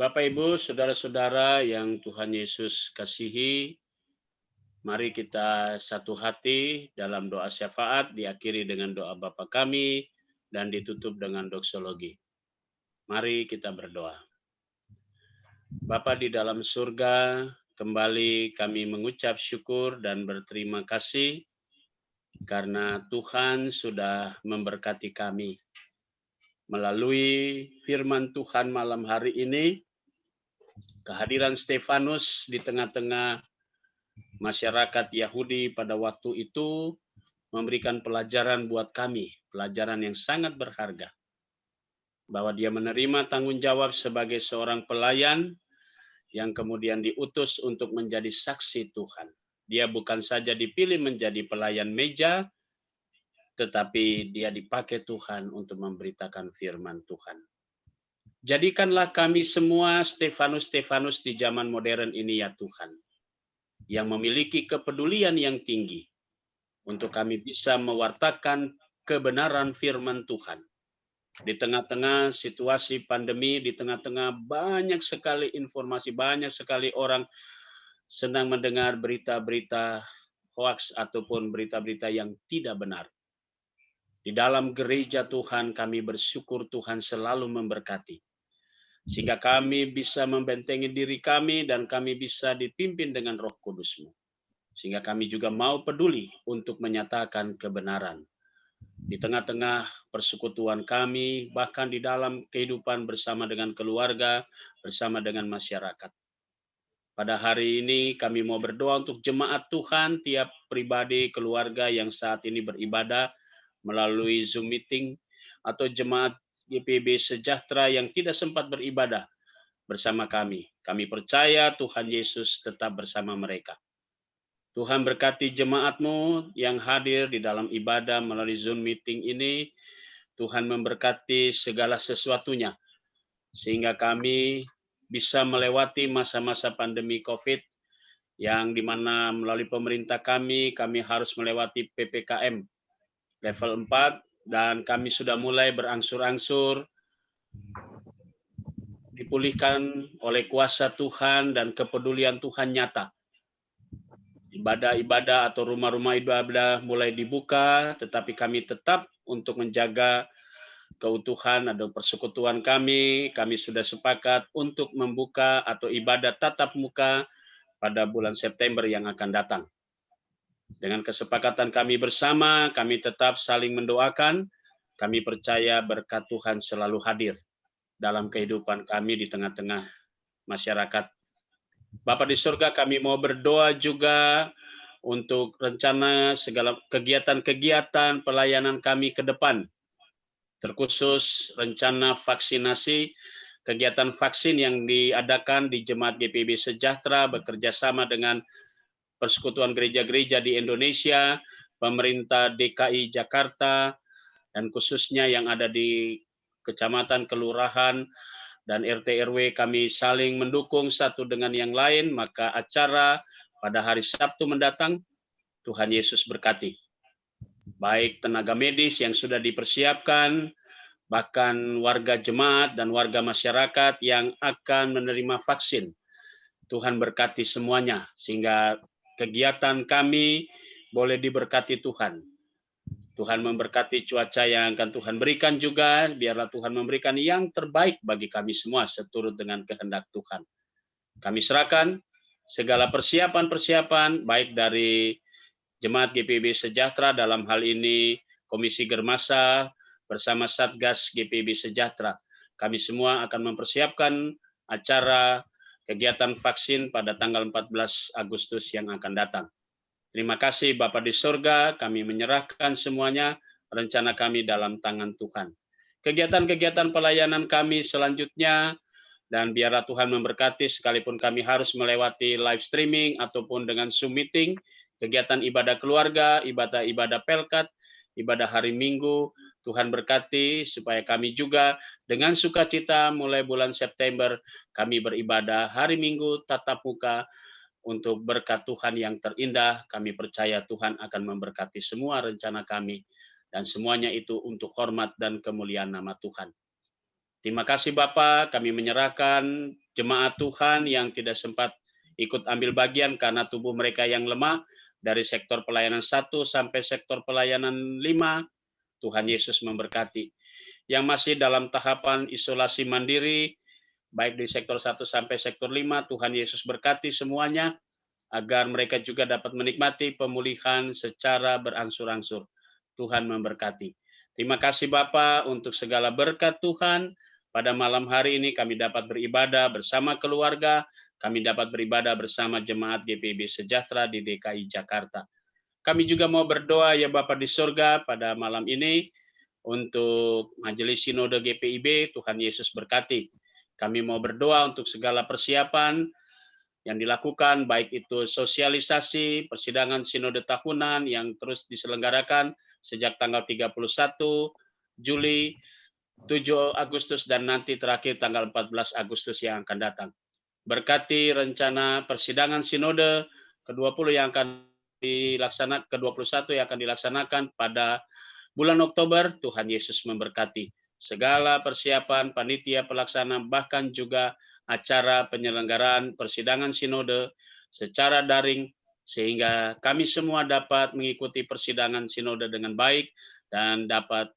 Bapak, Ibu, saudara-saudara yang Tuhan Yesus kasihi, mari kita satu hati dalam doa syafaat, diakhiri dengan doa Bapa kami, dan ditutup dengan doksologi. Mari kita berdoa. Bapa di dalam surga, kembali kami mengucap syukur dan berterima kasih karena Tuhan sudah memberkati kami. Melalui firman Tuhan malam hari ini, kehadiran Stefanus di tengah-tengah masyarakat Yahudi pada waktu itu memberikan pelajaran buat kami, pelajaran yang sangat berharga. Bahwa dia menerima tanggung jawab sebagai seorang pelayan yang kemudian diutus untuk menjadi saksi Tuhan. Dia bukan saja dipilih menjadi pelayan meja, tetapi dia dipakai Tuhan untuk memberitakan firman Tuhan. Jadikanlah kami semua Stefanus-Stefanus di zaman modern ini ya Tuhan, yang memiliki kepedulian yang tinggi untuk kami bisa mewartakan kebenaran firman Tuhan. Di tengah-tengah situasi pandemi, di tengah-tengah banyak sekali informasi, banyak sekali orang sedang mendengar berita-berita hoaks ataupun berita-berita yang tidak benar. Di dalam gereja Tuhan kami bersyukur Tuhan selalu memberkati. Sehingga kami bisa membentengi diri kami dan kami bisa dipimpin dengan Roh Kudus-Mu. Sehingga kami juga mau peduli untuk menyatakan kebenaran. Di tengah-tengah persekutuan kami, bahkan di dalam kehidupan bersama dengan keluarga, bersama dengan masyarakat. Pada hari ini kami mau berdoa untuk jemaat Tuhan, tiap pribadi keluarga yang saat ini beribadah melalui Zoom meeting, atau jemaat GPB Sejahtera yang tidak sempat beribadah bersama kami. Kami percaya Tuhan Yesus tetap bersama mereka. Tuhan berkati jemaat-Mu yang hadir di dalam ibadah melalui Zoom meeting ini. Tuhan memberkati segala sesuatunya, sehingga kami bisa melewati masa-masa pandemi COVID, yang dimana melalui pemerintah kami harus melewati PPKM level 4, dan kami sudah mulai berangsur-angsur dipulihkan oleh kuasa Tuhan dan kepedulian Tuhan nyata. Ibadah-ibadah atau rumah-rumah ibadah mulai dibuka, tetapi kami tetap untuk menjaga keutuhan atau persekutuan kami sudah sepakat untuk membuka atau ibadah tatap muka pada bulan September yang akan datang. Dengan kesepakatan kami bersama, kami tetap saling mendoakan. Kami percaya berkat Tuhan selalu hadir dalam kehidupan kami di tengah-tengah masyarakat. Bapa di surga, kami mau berdoa juga untuk rencana segala kegiatan-kegiatan pelayanan kami ke depan. Terkhusus rencana vaksinasi, kegiatan vaksin yang diadakan di Jemaat GPB Sejahtera bekerja sama dengan Persekutuan Gereja-Gereja di Indonesia, pemerintah DKI Jakarta, dan khususnya yang ada di kecamatan, kelurahan, dan RT RW kami saling mendukung satu dengan yang lain. Maka acara pada hari Sabtu mendatang, Tuhan Yesus berkati. Baik tenaga medis yang sudah dipersiapkan, bahkan warga jemaat dan warga masyarakat yang akan menerima vaksin. Tuhan berkati semuanya, sehingga kegiatan kami boleh diberkati Tuhan. Tuhan memberkati cuaca yang akan Tuhan berikan juga, biarlah Tuhan memberikan yang terbaik bagi kami semua seturut dengan kehendak Tuhan. Kami serahkan segala persiapan-persiapan baik dari Jemaat GPB Sejahtera, dalam hal ini Komisi Germasa bersama Satgas GPB Sejahtera. Kami semua akan mempersiapkan acara kegiatan vaksin pada tanggal 14 Agustus yang akan datang. Terima kasih Bapa di surga, kami menyerahkan semuanya, rencana kami dalam tangan Tuhan. Kegiatan-kegiatan pelayanan kami selanjutnya, dan biarlah Tuhan memberkati sekalipun kami harus melewati live streaming ataupun dengan Zoom meeting, kegiatan ibadah keluarga, ibadah pelkat, ibadah hari Minggu, Tuhan berkati supaya kami juga dengan sukacita mulai bulan September kami beribadah hari Minggu tatap muka untuk berkat Tuhan yang terindah. Kami percaya Tuhan akan memberkati semua rencana kami dan semuanya itu untuk hormat dan kemuliaan nama Tuhan. Terima kasih Bapa, kami menyerahkan jemaat Tuhan yang tidak sempat ikut ambil bagian karena tubuh mereka yang lemah, dari sektor pelayanan 1 sampai sektor pelayanan 5, Tuhan Yesus memberkati. Yang masih dalam tahapan isolasi mandiri, baik di sektor 1 sampai sektor 5, Tuhan Yesus berkati semuanya, agar mereka juga dapat menikmati pemulihan secara berangsur-angsur. Tuhan memberkati. Terima kasih Bapa untuk segala berkat Tuhan. Pada malam hari ini kami dapat beribadah bersama keluarga, kami dapat beribadah bersama jemaat GPIB Sejahtera di DKI Jakarta. Kami juga mau berdoa ya Bapa di surga pada malam ini untuk Majelis Sinode GPIB, Tuhan Yesus berkati. Kami mau berdoa untuk segala persiapan yang dilakukan, baik itu sosialisasi, persidangan Sinode tahunan yang terus diselenggarakan sejak tanggal 31 Juli, 7 Agustus, dan nanti terakhir tanggal 14 Agustus yang akan datang. Berkati rencana persidangan Sinode ke-20 yang akan dilaksanakan, ke-21 yang akan dilaksanakan pada bulan Oktober. Tuhan Yesus memberkati segala persiapan panitia pelaksana, bahkan juga acara penyelenggaraan persidangan Sinode secara daring, sehingga kami semua dapat mengikuti persidangan Sinode dengan baik dan dapat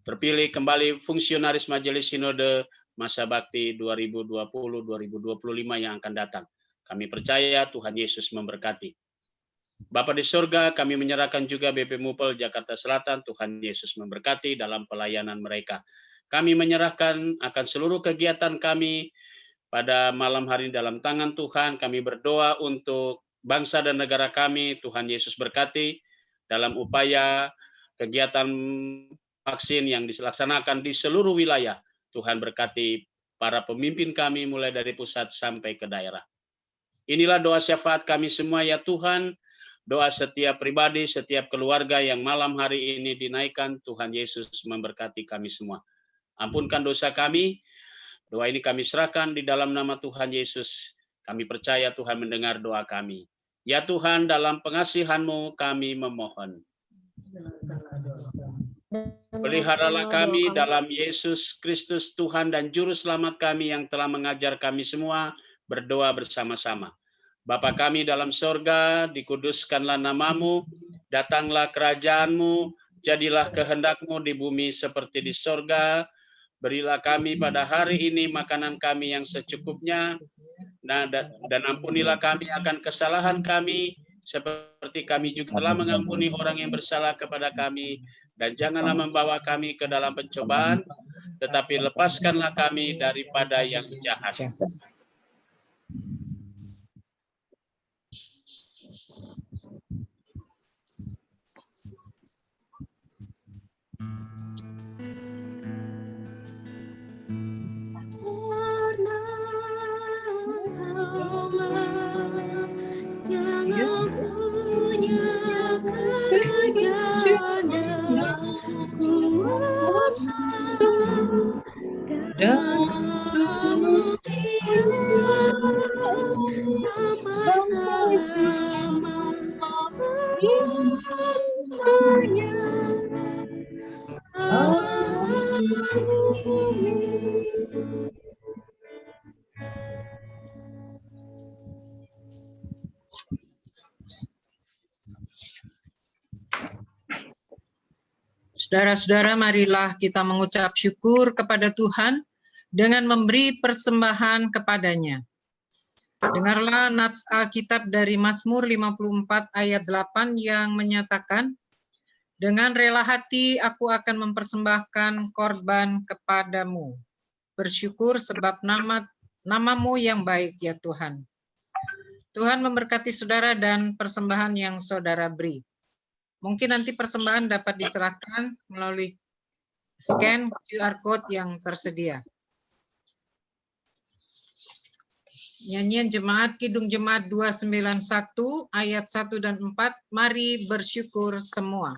terpilih kembali fungsionaris Majelis Sinode masa bakti 2020-2025 yang akan datang. Kami percaya Tuhan Yesus memberkati. Bapa di surga, kami menyerahkan juga BP Mupel Jakarta Selatan, Tuhan Yesus memberkati dalam pelayanan mereka. Kami menyerahkan akan seluruh kegiatan kami pada malam hari dalam tangan Tuhan. Kami berdoa untuk bangsa dan negara kami, Tuhan Yesus berkati dalam upaya kegiatan vaksin yang dilaksanakan di seluruh wilayah. Tuhan berkati para pemimpin kami mulai dari pusat sampai ke daerah. Inilah doa syafaat kami semua ya Tuhan. Doa setiap pribadi, setiap keluarga yang malam hari ini dinaikkan, Tuhan Yesus memberkati kami semua. Ampunkan dosa kami. Doa ini kami serahkan di dalam nama Tuhan Yesus. Kami percaya Tuhan mendengar doa kami. Ya Tuhan, dalam pengasihan-Mu kami memohon. Peliharalah kami dalam Yesus Kristus Tuhan dan Juru Selamat kami yang telah mengajar kami semua berdoa bersama-sama. Bapa kami dalam sorga, dikuduskanlah nama-Mu, datanglah kerajaan-Mu, jadilah kehendak-Mu di bumi seperti di sorga. Berilah kami pada hari ini makanan kami yang secukupnya, dan ampunilah kami akan kesalahan kami, seperti kami juga telah mengampuni orang yang bersalah kepada kami. Dan janganlah membawa kami ke dalam pencobaan, tetapi lepaskanlah kami daripada yang jahat. Saudara-saudara, marilah kita mengucap syukur kepada Tuhan dengan memberi persembahan kepadanya. Dengarlah nats Alkitab dari Mazmur 54 ayat 8 yang menyatakan, dengan rela hati aku akan mempersembahkan korban kepadamu. Bersyukur sebab nama-Mu yang baik ya Tuhan. Tuhan memberkati saudara dan persembahan yang saudara beri. Mungkin nanti persembahan dapat diserahkan melalui scan QR code yang tersedia. Nyanyian Jemaat Kidung Jemaat 291 ayat 1 dan 4, mari bersyukur semua.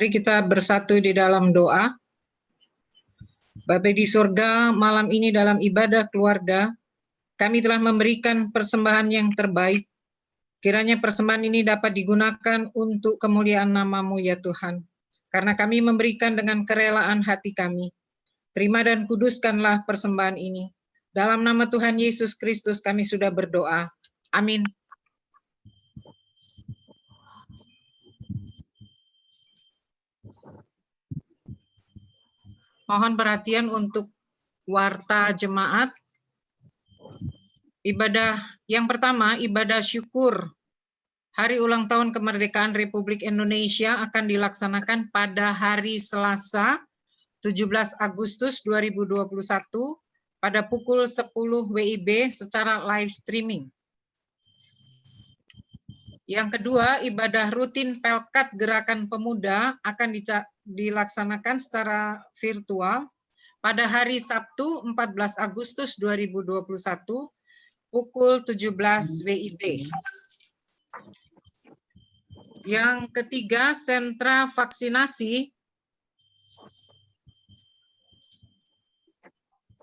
Mari kita bersatu di dalam doa. Bapa di surga, malam ini dalam ibadah keluarga, kami telah memberikan persembahan yang terbaik. Kiranya persembahan ini dapat digunakan untuk kemuliaan nama-Mu ya Tuhan. Karena kami memberikan dengan kerelaan hati kami. Terima dan kuduskanlah persembahan ini. Dalam nama Tuhan Yesus Kristus kami sudah berdoa. Amin. Mohon perhatian untuk warta jemaat. Ibadah yang pertama, ibadah syukur Hari Ulang Tahun Kemerdekaan Republik Indonesia akan dilaksanakan pada hari Selasa 17 Agustus 2021 pada pukul 10 WIB secara live streaming. Yang kedua, ibadah rutin Pelkat Gerakan Pemuda akan dilaksanakan secara virtual pada hari Sabtu 14 Agustus 2021 pukul 17 WIB. Yang ketiga, sentra vaksinasi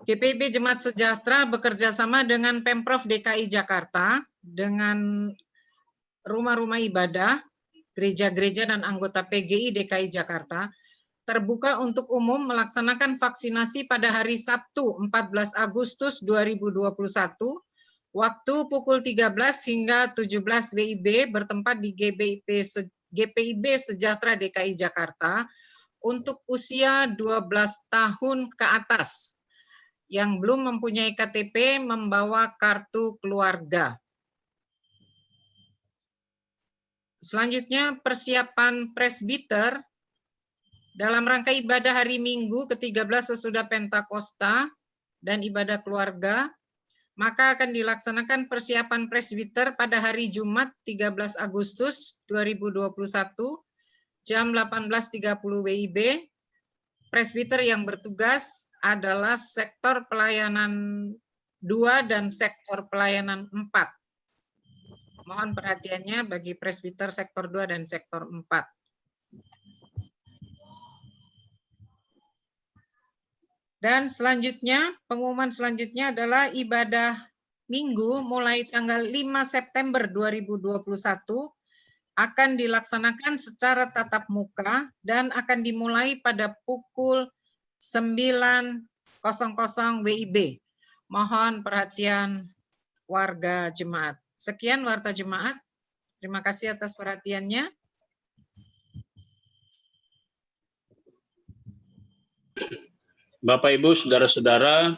GPIB Jemaat Sejahtera bekerja sama dengan Pemprov DKI Jakarta dengan rumah-rumah ibadah, gereja-gereja dan anggota PGI DKI Jakarta terbuka untuk umum melaksanakan vaksinasi pada hari Sabtu 14 Agustus 2021 waktu pukul 13 hingga 17 WIB bertempat di GPIB Sejahtera DKI Jakarta untuk usia 12 tahun ke atas yang belum mempunyai KTP membawa kartu keluarga. Selanjutnya persiapan presbiter dalam rangka ibadah hari Minggu ke-13 sesudah Pentakosta dan ibadah keluarga, maka akan dilaksanakan persiapan presbiter pada hari Jumat 13 Agustus 2021 jam 18.30 WIB. Presbiter yang bertugas adalah sektor pelayanan 2 dan sektor pelayanan 4. Mohon perhatiannya bagi presbiter sektor 2 dan sektor 4. Dan selanjutnya, pengumuman selanjutnya adalah ibadah Minggu mulai tanggal 5 September 2021 akan dilaksanakan secara tatap muka dan akan dimulai pada pukul 9.00 WIB. Mohon perhatian warga jemaat. Sekian warta jemaat. Terima kasih atas perhatiannya. Bapak, Ibu, Saudara-saudara,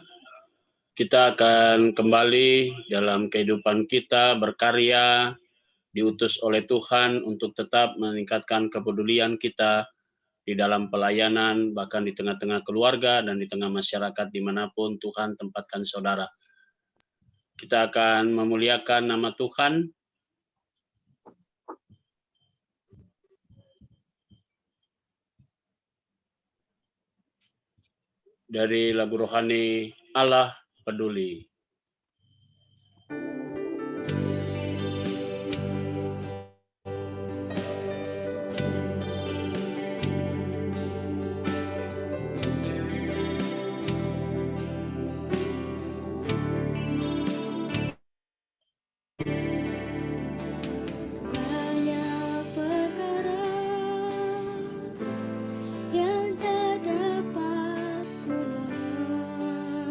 kita akan kembali dalam kehidupan kita berkarya, diutus oleh Tuhan untuk tetap meningkatkan kepedulian kita di dalam pelayanan, bahkan di tengah-tengah keluarga dan di tengah masyarakat dimanapun Tuhan tempatkan saudara. Kita akan memuliakan nama Tuhan. Dari lagu rohani Allah Peduli. Banyak perkara yang tak dapat ku lewati,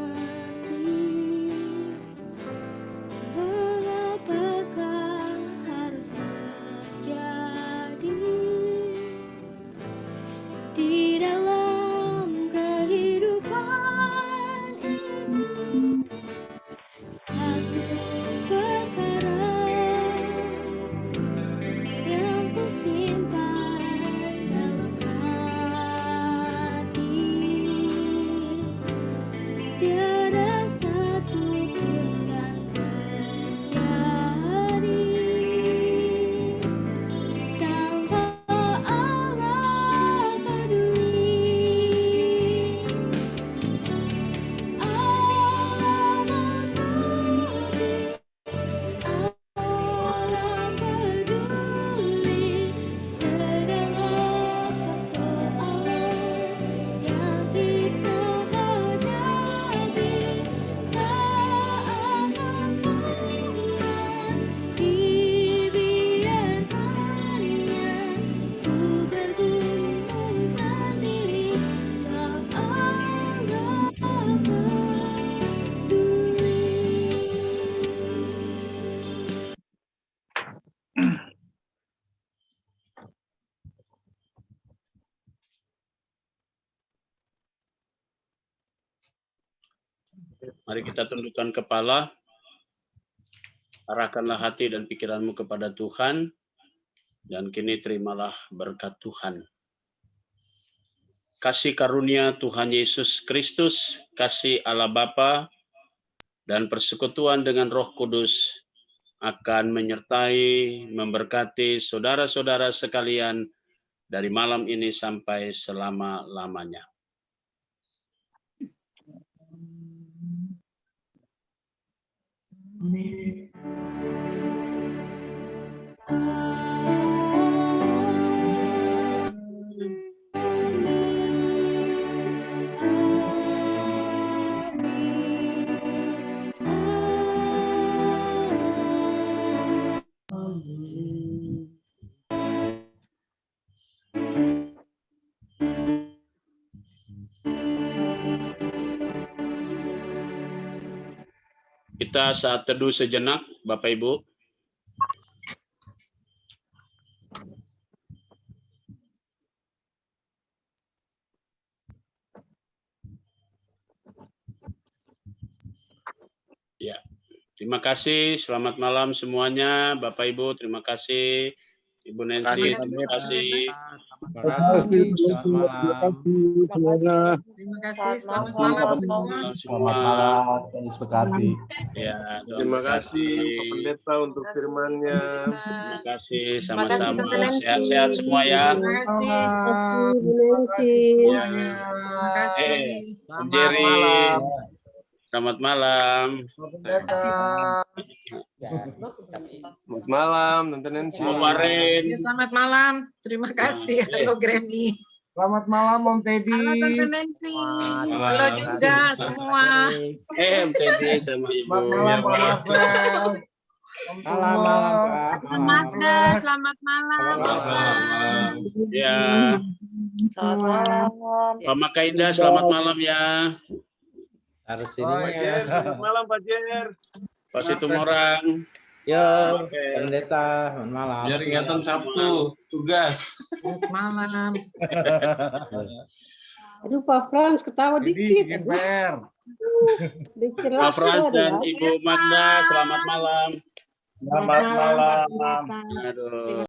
Mari kita tundukkan kepala. Arahkanlah hati dan pikiranmu kepada Tuhan. Dan kini terimalah berkat Tuhan. Kasih karunia Tuhan Yesus Kristus, kasih Allah Bapa, dan persekutuan dengan Roh Kudus akan menyertai, memberkati saudara-saudara sekalian dari malam ini sampai selama-lamanya. Kita saat teduh sejenak, Bapak Ibu. Ya, terima kasih. Selamat malam semuanya, Bapak Ibu. Terima kasih, Ibu Nancy. Terima kasih. Terima kasih. Semuanya. Terima kasih. Selamat malam semua. Selamat malam, Tuhan berkati. Ya, Terima kasih Pak Pendeta untuk firman-Nya. Terima kasih. Terima kasih, Sama-sama. Tante Nancy. Sehat-sehat semua ya. Terima kasih. Bu Nancy. Ya. Terima kasih. Om Jerry. Selamat malam. Selamat malam, Tante Nancy. Om Warin. Ya, selamat malam. Terima kasih. Halo Granny. Selamat malam, Om Teddy. Halo Tante Nancy. Halo juga semua. Om Teddy sama Ibu. Selamat malam, Pak Marvel. Malam, Pak. Tante Magda, selamat malam. Ya, Selamat malam. Pak Makainda, selamat malam ya. Harus Pak Jer, selamat malam Pak Jer. Pak Situmorang. Ya, Oke. Pendeta, selamat malam. Biar ingatan Sabtu, tugas. Selamat malam. Aduh, Pak Frans ketawa dikit. Pak Frans dan Ibu Magda, selamat malam. Selamat malam. Aduh.